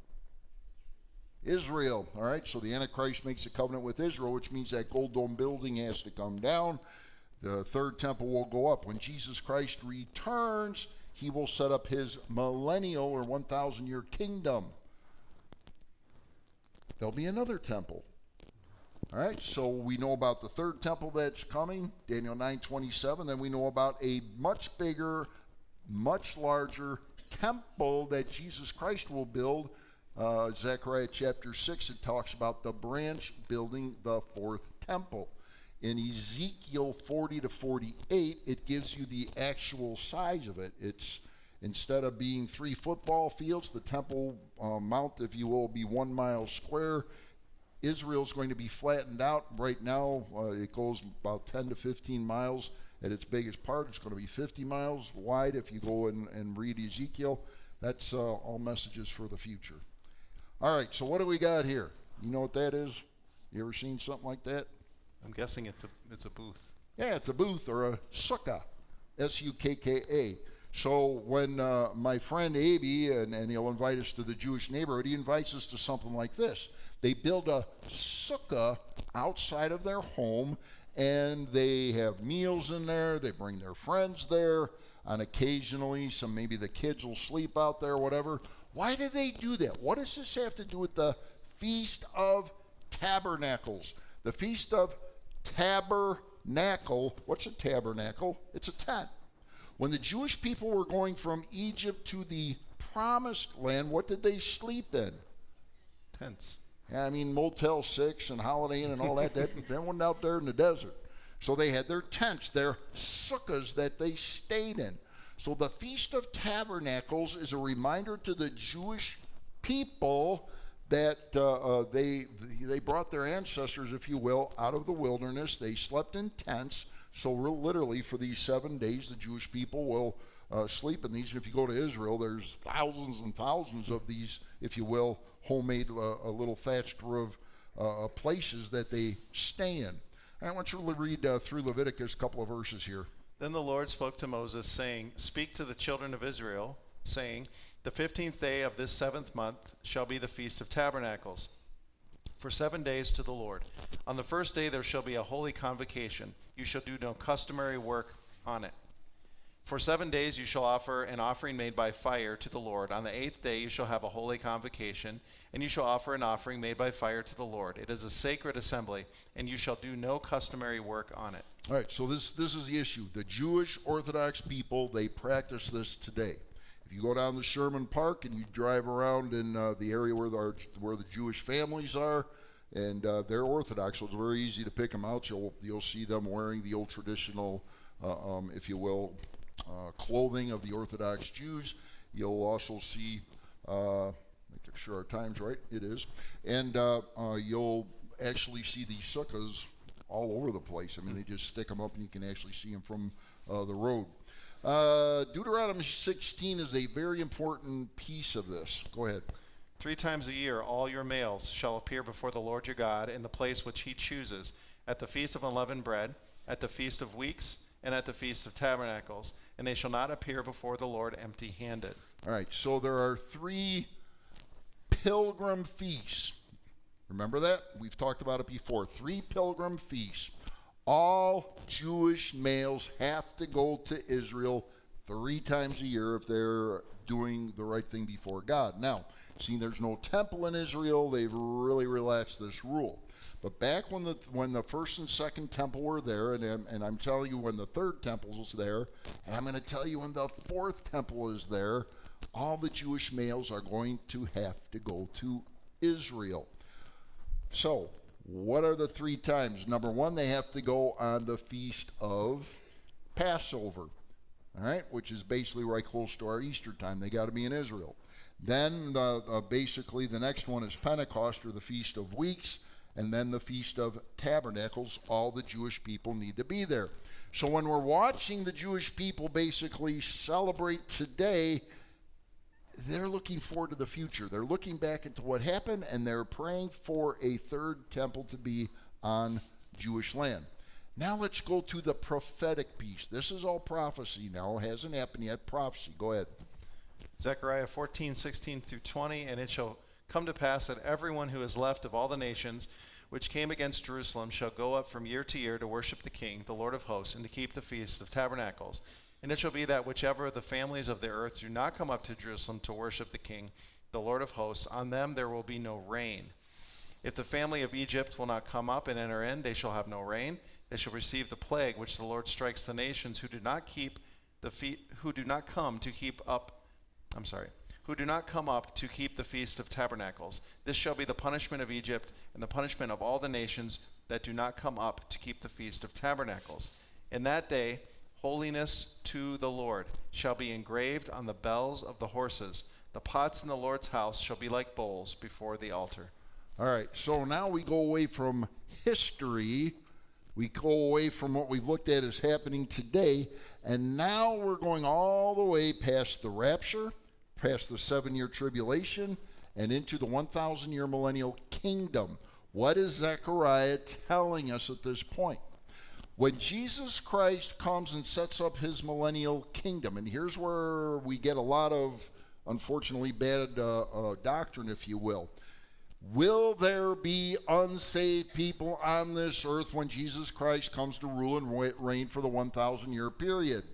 Israel, all right? So the Antichrist makes a covenant with Israel, which means that gold dome building has to come down. The 3rd temple will go up. When Jesus Christ returns, he will set up his millennial or 1,000-year kingdom. There'll be another temple. All right, so we know about the 3rd temple that's coming, Daniel 9:27. Then we know about a much bigger, much larger temple that Jesus Christ will build. Zechariah chapter 6, it talks about the branch building the 4th temple. In Ezekiel 40 to 48, it gives you the actual size of it. It's, instead of being 3 football fields, the Temple Mount, if you will, be 1 mile square. Israel's going to be flattened out. Right now, it goes about 10 to 15 miles at its biggest part. It's going to be 50 miles wide if you go and read Ezekiel. That's all messages for the future. All right, so what do we got here? You know what that is? You ever seen something like that? I'm guessing it's a booth. Yeah, it's a booth or a sukkah, S-U-K-K-A. So when my friend Abe, and he'll invite us to the Jewish neighborhood, he invites us to something like this. They build a sukkah outside of their home, and they have meals in there. They bring their friends there, and occasionally maybe the kids will sleep out there, whatever. Why do they do that? What does this have to do with the Feast of Tabernacles? The Feast of Tabernacle. What's a tabernacle? It's a tent. When the Jewish people were going from Egypt to the Promised Land, what did they sleep in? Tents. Yeah, I mean, Motel 6 and Holiday Inn and all that, that went out there in the desert. So they had their tents, their sukkahs that they stayed in. So the Feast of Tabernacles is a reminder to the Jewish people that they brought their ancestors, if you will, out of the wilderness. They slept in tents. So literally for these 7 days, the Jewish people will sleep in these. And if you go to Israel, there's thousands and thousands of these, if you will, homemade little thatched roof places that they stay in. I want you to read through Leviticus, a couple of verses here. Then the Lord spoke to Moses, saying, Speak to the children of Israel, saying, The 15th day of this 7th month shall be the Feast of Tabernacles, for 7 days to the Lord. On the first day there shall be a holy convocation. You shall do no customary work on it. For 7 days you shall offer an offering made by fire to the Lord. On the 8th day you shall have a holy convocation, and you shall offer an offering made by fire to the Lord. It is a sacred assembly, and you shall do no customary work on it. All right, so this is the issue. The Jewish Orthodox people, they practice this today. If you go down to Sherman Park and you drive around in the area where the Jewish families are, and they're Orthodox, so it's very easy to pick them out. You'll see them wearing the old traditional, if you will, clothing of the Orthodox Jews. You'll also see, make sure our time's right, it is, and you'll actually see these sukkahs all over the place. I mean, they just stick them up and you can actually see them from the road. Deuteronomy 16 is a very important piece of this. Go ahead. 3 times a year all your males shall appear before the Lord your God in the place which he chooses, at the feast of unleavened bread, at the feast of weeks, and at the feast of tabernacles, and they shall not appear before the Lord empty-handed. All right, so there are 3 pilgrim feasts. Remember that? We've talked about it before. 3 pilgrim feasts. All Jewish males have to go to Israel 3 times a year if they're doing the right thing before God. Now, seeing there's no temple in Israel, they've really relaxed this rule. But back when the first and second temple were there, and I'm telling you when the third temple was there, and I'm going to tell you when the fourth temple is there, all the Jewish males are going to have to go to Israel. So, what are the 3 times? Number 1, they have to go on the Feast of Passover, all right, which is basically right close to our Easter time. They got to be in Israel. Then basically the next one is Pentecost, or the Feast of Weeks, and then the Feast of Tabernacles. All the Jewish people need to be there. So when we're watching the Jewish people basically celebrate today, they're looking forward to the future. They're looking back into what happened, and they're praying for a third temple to be on Jewish land. Now let's go to the prophetic piece. This is all prophecy now. It hasn't happened yet. Prophecy. Go ahead. Zechariah 14:16 through 20, and it shall come to pass that everyone who is left of all the nations which came against Jerusalem shall go up from year to year to worship the King, the Lord of hosts, and to keep the Feast of Tabernacles. And it shall be that whichever of the families of the earth do not come up to Jerusalem to worship the King, the Lord of hosts, on them there will be no rain. If the family of Egypt will not come up and enter in, they shall have no rain. They shall receive the plague which the Lord strikes the nations who do not come up to keep the Feast of Tabernacles. This shall be the punishment of Egypt and the punishment of all the nations that do not come up to keep the Feast of Tabernacles. In that day, holiness to the Lord shall be engraved on the bells of the horses. The pots in the Lord's house shall be like bowls before the altar. All right, so now we go away from history. We go away from what we've looked at as happening today, and now we're going all the way past the rapture, past the 7-year tribulation, and into the 1,000-year millennial kingdom. What is Zechariah telling us at this point? When Jesus Christ comes and sets up his millennial kingdom, and here's where we get a lot of, unfortunately, bad doctrine, if you will. Will there be unsaved people on this earth when Jesus Christ comes to rule and reign for the 1,000-year period?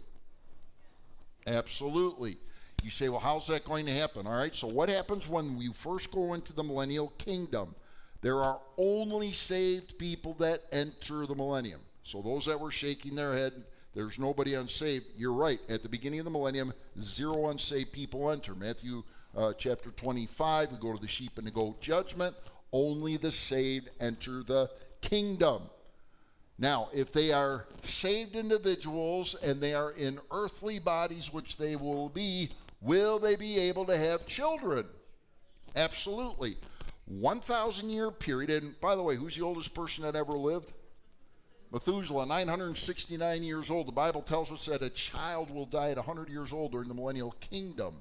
Absolutely. You say, well, how's that going to happen? All right, so what happens when we first go into the millennial kingdom? There are only saved people that enter the millennium. So those that were shaking their head, there's nobody unsaved. You're right. At the beginning of the millennium, 0 unsaved people enter. Matthew chapter 25, we go to the sheep and the goat judgment. Only the saved enter the kingdom. Now, if they are saved individuals and they are in earthly bodies, which they will be, will they be able to have children? Absolutely. 1,000-year period. And by the way, who's the oldest person that ever lived? Methuselah, 969 years old. The Bible tells us that a child will die at 100 years old during the millennial kingdom.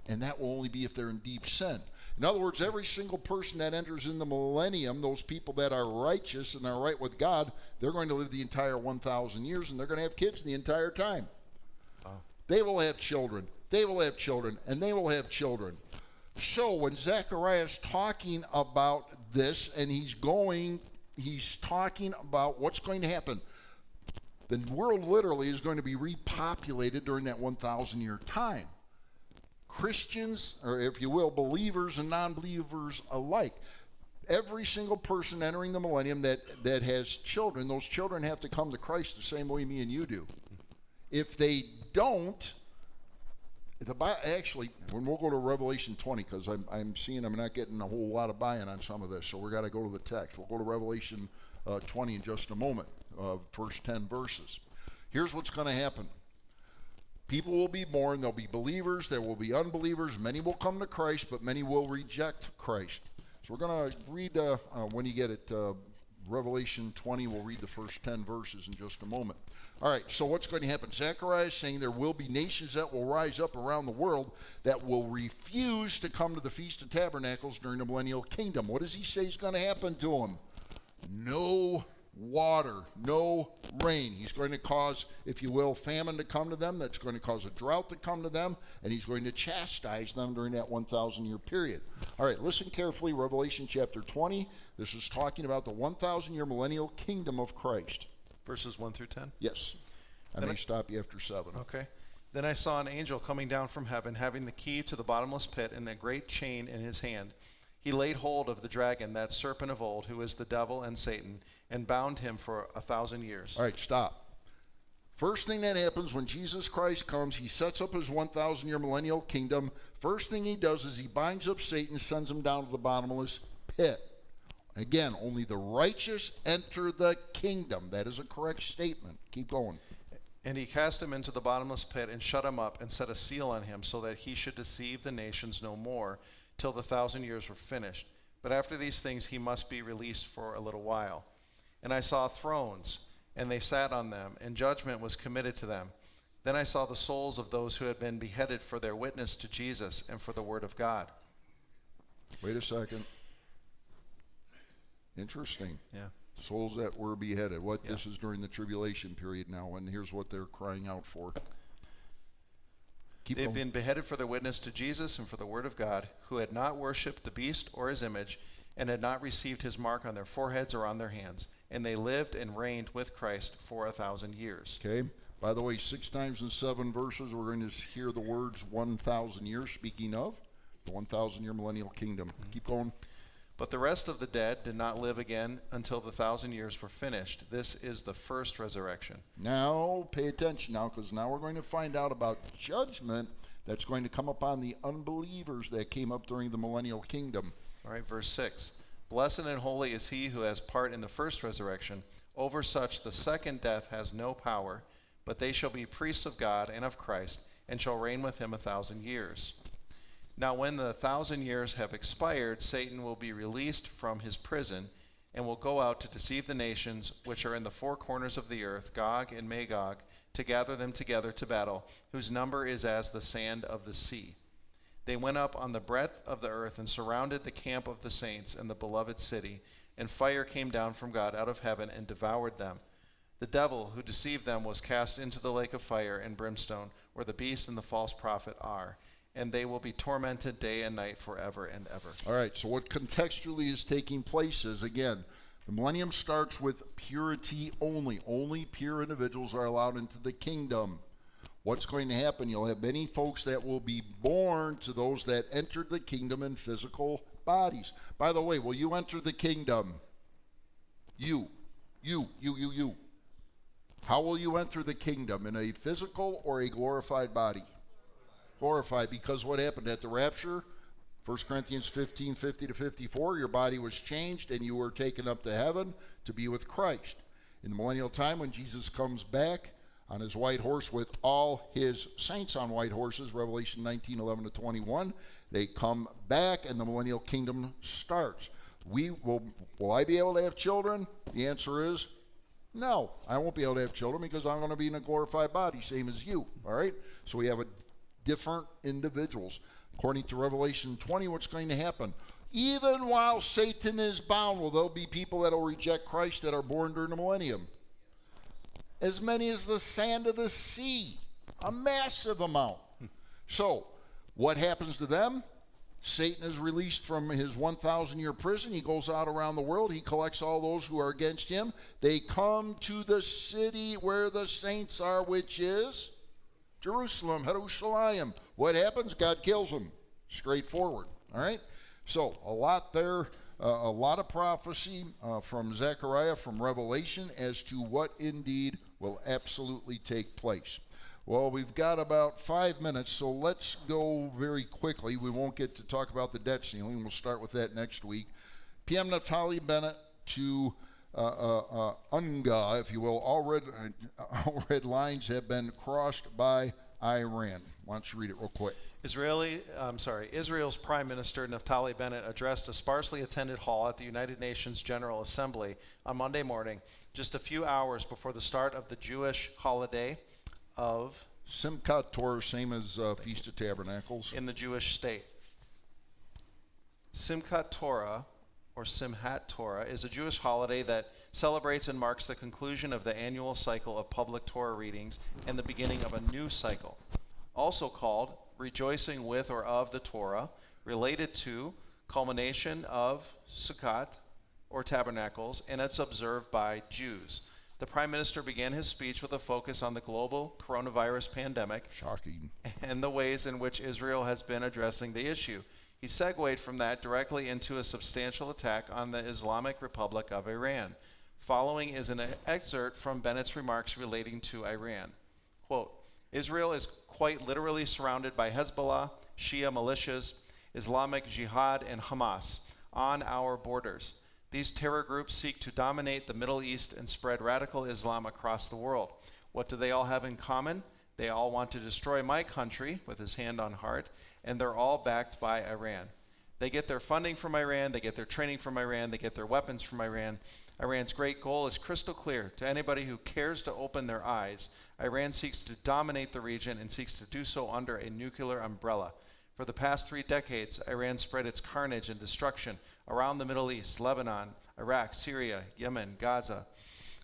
And that will only be if they're in deep sin. In other words, every single person that enters in the millennium, those people that are righteous and are right with God, they're going to live the entire 1,000 years, and they're going to have kids the entire time. Wow. They will have children. They will have children, and they will have children. So when Zechariah is talking about this, and he's talking about what's going to happen, the world literally is going to be repopulated during that 1,000-year time. Christians, or if you will, believers and non-believers alike, every single person entering the millennium that has children, those children have to come to Christ the same way me and you do. If they don't, actually, when we'll go to Revelation 20, because I'm seeing I'm not getting a whole lot of buy-in on some of this, so we've got to go to the text. We'll go to Revelation 20 in just a moment, first 10 verses. Here's what's going to happen. People will be born, there'll be believers, there will be unbelievers, many will come to Christ, but many will reject Christ. So we're going to read, when you get it, Revelation 20, we'll read the first 10 verses in just a moment. All right, so what's going to happen? Zechariah is saying there will be nations that will rise up around the world that will refuse to come to the Feast of Tabernacles during the millennial kingdom. What does he say is going to happen to them? No water, no rain. He's going to cause, if you will, famine to come to them. That's going to cause a drought to come to them, and he's going to chastise them during that 1,000-year period. All right, listen carefully. Revelation chapter 20. This is talking about the 1,000-year millennial kingdom of Christ. Verses 1 through 10? Yes. I may stop you after 7. Okay. Then I saw an angel coming down from heaven, having the key to the bottomless pit and a great chain in his hand. He laid hold of the dragon, that serpent of old, who is the devil and Satan, and bound him for 1,000 years. All right, stop. First thing that happens when Jesus Christ comes, he sets up his 1,000-year millennial kingdom. First thing he does is he binds up Satan, sends him down to the bottomless pit. Again, only the righteous enter the kingdom. That is a correct statement. Keep going. And he cast him into the bottomless pit and shut him up and set a seal on him so that he should deceive the nations no more till the 1,000 years were finished. But after these things he must be released for a little while. And I saw thrones, and they sat on them, and judgment was committed to them. Then I saw the souls of those who had been beheaded for their witness to Jesus and for the word of God. Wait a second. Interesting. Yeah. Souls that were beheaded. Yeah. This is during the tribulation period now, and here's what they're crying out for. They've been beheaded for their witness to Jesus and for the word of God, who had not worshipped the beast or his image, and had not received his mark on their foreheads or on their hands. And they lived and reigned with Christ for 1,000 years. Okay. By the way, 6 times in 7 verses, we're going to hear the words 1,000 years, speaking of the 1,000-year millennial kingdom. Keep going. But the rest of the dead did not live again until the 1,000 years were finished. This is the first resurrection. Now, pay attention now, because now we're going to find out about judgment that's going to come upon the unbelievers that came up during the millennial kingdom. All right, verse 6. Blessed and holy is he who has part in the first resurrection. Over such the second death has no power, but they shall be priests of God and of Christ, and shall reign with him 1,000 years. Now when the 1,000 years have expired, Satan will be released from his prison, and will go out to deceive the nations which are in the four corners of the earth, Gog and Magog, to gather them together to battle, whose number is as the sand of the sea. They went up on the breadth of the earth and surrounded the camp of the saints and the beloved city, and fire came down from God out of heaven and devoured them. The devil who deceived them was cast into the lake of fire and brimstone, where the beast and the false prophet are, and they will be tormented day and night forever and ever. All right, so what contextually is taking place is, again, the millennium starts with purity only. Only pure individuals are allowed into the kingdom. What's going to happen? You'll have many folks that will be born to those that entered the kingdom in physical bodies. By the way, will you enter the kingdom? You. How will you enter the kingdom? In a physical or a glorified body? Glorified, because what happened at the rapture? 1 Corinthians 15, 50 to 54, your body was changed and you were taken up to heaven to be with Christ. In the millennial time, when Jesus comes back on his white horse with all his saints on white horses, Revelation 19, 11 to 21, they come back and the millennial kingdom starts. Will I be able to have children? The answer is no. I won't be able to have children because I'm going to be in a glorified body, same as you. All right? So we have different individuals. According to Revelation 20, what's going to happen? Even while Satan is bound, well, there'll be people that will reject Christ that are born during the millennium. As many as the sand of the sea. A massive amount. So, what happens to them? Satan is released from his 1,000-year prison. He goes out around the world. He collects all those who are against him. They come to the city where the saints are, which is Jerusalem, Jerusalem. What happens? God kills them. Straightforward. All right? So, a lot there, a lot of prophecy from Zechariah, from Revelation, as to what indeed will absolutely take place. Well, we've got about 5 minutes, so let's go very quickly. We won't get to talk about the debt ceiling. We'll start with that next week. PM Naftali Bennett to UNGA, if you will. All red lines have been crossed by Iran. Why don't you read it real quick? Israel's Prime Minister Naftali Bennett addressed a sparsely attended hall at the United Nations General Assembly on Monday morning, just a few hours before the start of the Jewish holiday of Simchat Torah, same as Feast of Tabernacles. In the Jewish state. Simchat Torah, or Simhat Torah, is a Jewish holiday that celebrates and marks the conclusion of the annual cycle of public Torah readings and the beginning of a new cycle. Also called Rejoicing with or of the Torah, related to culmination of Sukkot, or Tabernacles, and it's observed by Jews. The Prime Minister began his speech with a focus on the global coronavirus pandemic. Shocking. And the ways in which Israel has been addressing the issue. He segued from that directly into a substantial attack on the Islamic Republic of Iran. Following is an excerpt from Bennett's remarks relating to Iran. Quote, Israel is quite literally surrounded by Hezbollah, Shia militias, Islamic Jihad, and Hamas on our borders. These terror groups seek to dominate the Middle East and spread radical Islam across the world. What do they all have in common? They all want to destroy my country, with his hand on heart, and they're all backed by Iran. They get their funding from Iran, they get their training from Iran, they get their weapons from Iran. Iran's great goal is crystal clear to anybody who cares to open their eyes. Iran seeks to dominate the region and seeks to do so under a nuclear umbrella. For the past 3 decades, Iran spread its carnage and destruction around the Middle East, Lebanon, Iraq, Syria, Yemen, Gaza.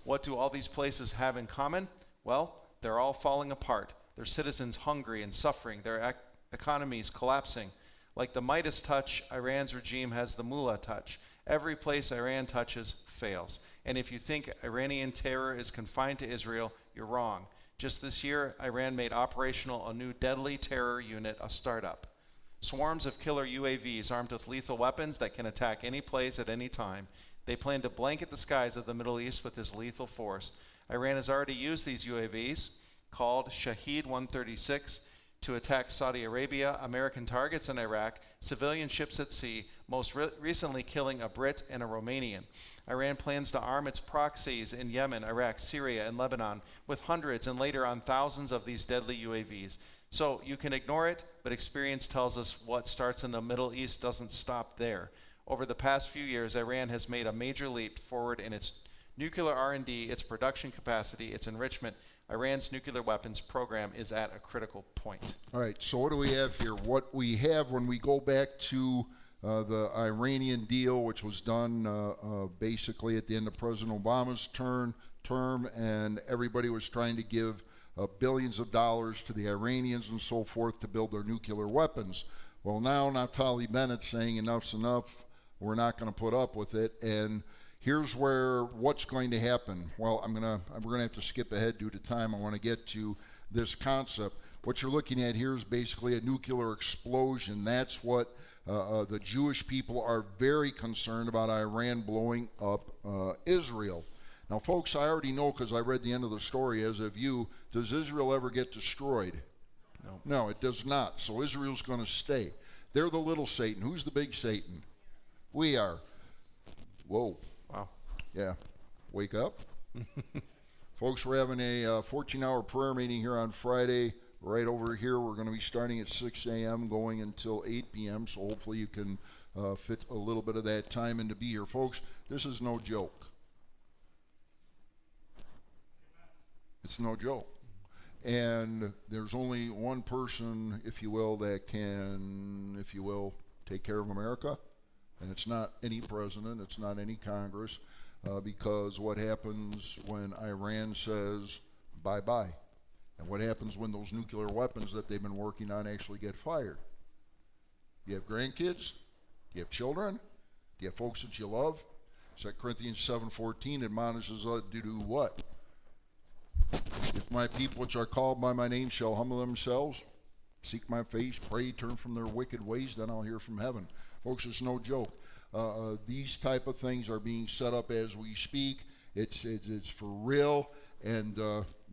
What do all these places have in common? Well, they're all falling apart. Their citizens hungry and suffering, their economies collapsing. Like the Midas touch, Iran's regime has the mullah touch. Every place Iran touches fails. And if you think Iranian terror is confined to Israel, you're wrong. Just this year, Iran made operational a new deadly terror unit, a startup. Swarms of killer UAVs armed with lethal weapons that can attack any place at any time. They plan to blanket the skies of the Middle East with this lethal force. Iran has already used these UAVs, called Shahed 136, to attack Saudi Arabia, American targets in Iraq, civilian ships at sea, most recently killing a Brit and a Romanian. Iran plans to arm its proxies in Yemen, Iraq, Syria, and Lebanon with hundreds and later on thousands of these deadly UAVs. So you can ignore it, but experience tells us what starts in the Middle East doesn't stop there. Over the past few years, Iran has made a major leap forward in its nuclear R&D, its production capacity, its enrichment. Iran's nuclear weapons program is at a critical point. All right, so what do we have here? What we have when we go back to the Iranian deal, which was done basically at the end of President Obama's term, and everybody was trying to give billions of dollars to the Iranians and so forth to build their nuclear weapons. Well, now Naftali Bennett's saying enough's enough. We're not going to put up with it. And here's what's going to happen. Well, we're going to have to skip ahead due to time. I want to get to this concept. What you're looking at here is basically a nuclear explosion. That's what the Jewish people are very concerned about, Iran blowing up Israel. Now, folks, I already know because I read the end of the story, as have you. Does Israel ever get destroyed? No. No, it does not. So Israel's going to stay. They're the little Satan. Who's the big Satan? We are. Whoa. Wow. Yeah. Wake up. Folks, we're having a 14-hour prayer meeting here on Friday. Right over here, we're going to be starting at 6 a.m., going until 8 p.m., so hopefully you can fit a little bit of that time in to be here. Folks, this is no joke. It's no joke. And there's only one person, if you will, that can, if you will, take care of America. And it's not any president, it's not any Congress, because what happens when Iran says bye-bye? And what happens when those nuclear weapons that they've been working on actually get fired? Do you have grandkids? Do you have children? Do you have folks that you love? 2 Corinthians 7:14 admonishes us to do what? If my people which are called by my name shall humble themselves, seek my face, pray, turn from their wicked ways, then I'll hear from heaven. Folks, it's no joke. These type of things are being set up as we speak. It's for real, and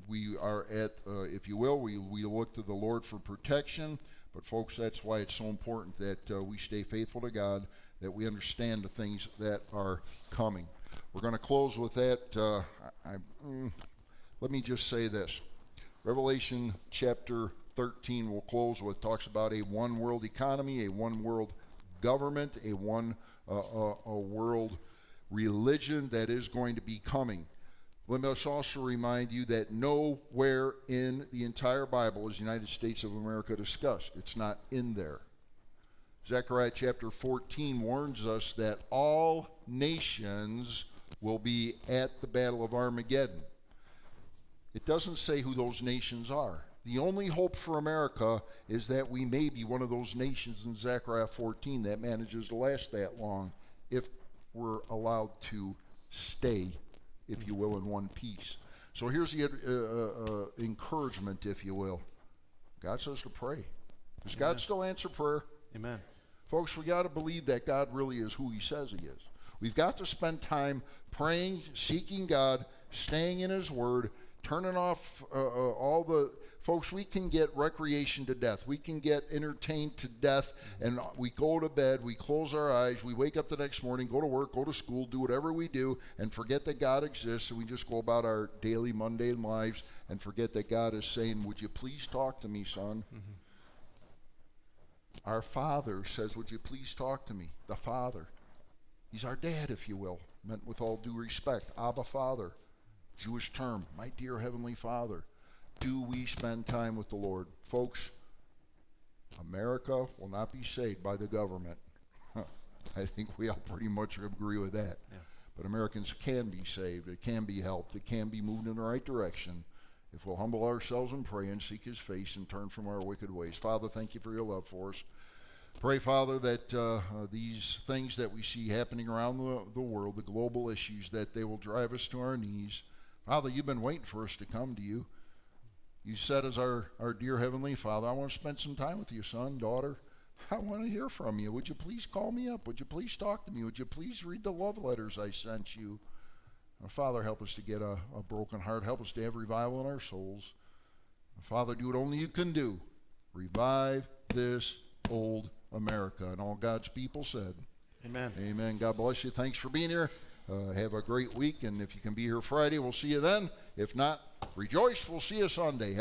we are at, if you will, we look to the Lord for protection. But folks, that's why it's so important that we stay faithful to God, that we understand the things that are coming. We're going to close with that. Let me just say this. Revelation chapter 13 we'll close with, talks about a one world economy, a one world government, a one world religion that is going to be coming. Let me also remind you that nowhere in the entire Bible is the United States of America discussed. It's not in there. Zechariah chapter 14 warns us that all nations will be at the Battle of Armageddon. It doesn't say who those nations are. The only hope for America is that we may be one of those nations in Zechariah 14 that manages to last that long, if we're allowed to stay, if you will, in one piece. So here's the encouragement, if you will. God says to pray. Does God still answer prayer? Amen. Folks, we got to believe that God really is who he says he is. We've got to spend time praying, seeking God, staying in his word, turning off all the... Folks, we can get recreation to death. We can get entertained to death, and we go to bed, we close our eyes, we wake up the next morning, go to work, go to school, do whatever we do, and forget that God exists, and we just go about our daily, mundane lives and forget that God is saying, would you please talk to me, son? Mm-hmm. Our Father says, would you please talk to me? The Father. He's our dad, if you will, meant with all due respect. Abba, Father. Jewish term, my dear Heavenly Father. Do we spend time with the Lord? Folks, America will not be saved by the government. I think we all pretty much agree with that. Yeah. But Americans can be saved. It can be helped. It can be moved in the right direction if we'll humble ourselves and pray and seek his face and turn from our wicked ways. Father, thank you for your love for us. Pray, Father, that these things that we see happening around the world, the global issues, that they will drive us to our knees. Father, you've been waiting for us to come to you. You said as our dear Heavenly Father, I want to spend some time with you, son, daughter. I want to hear from you. Would you please call me up? Would you please talk to me? Would you please read the love letters I sent you? Father, help us to get a broken heart. Help us to have revival in our souls. Father, do what only you can do. Revive this old America. And all God's people said. Amen. Amen. God bless you. Thanks for being here. Have a great week. And if you can be here Friday, we'll see you then. If not, rejoice. We'll see you Sunday.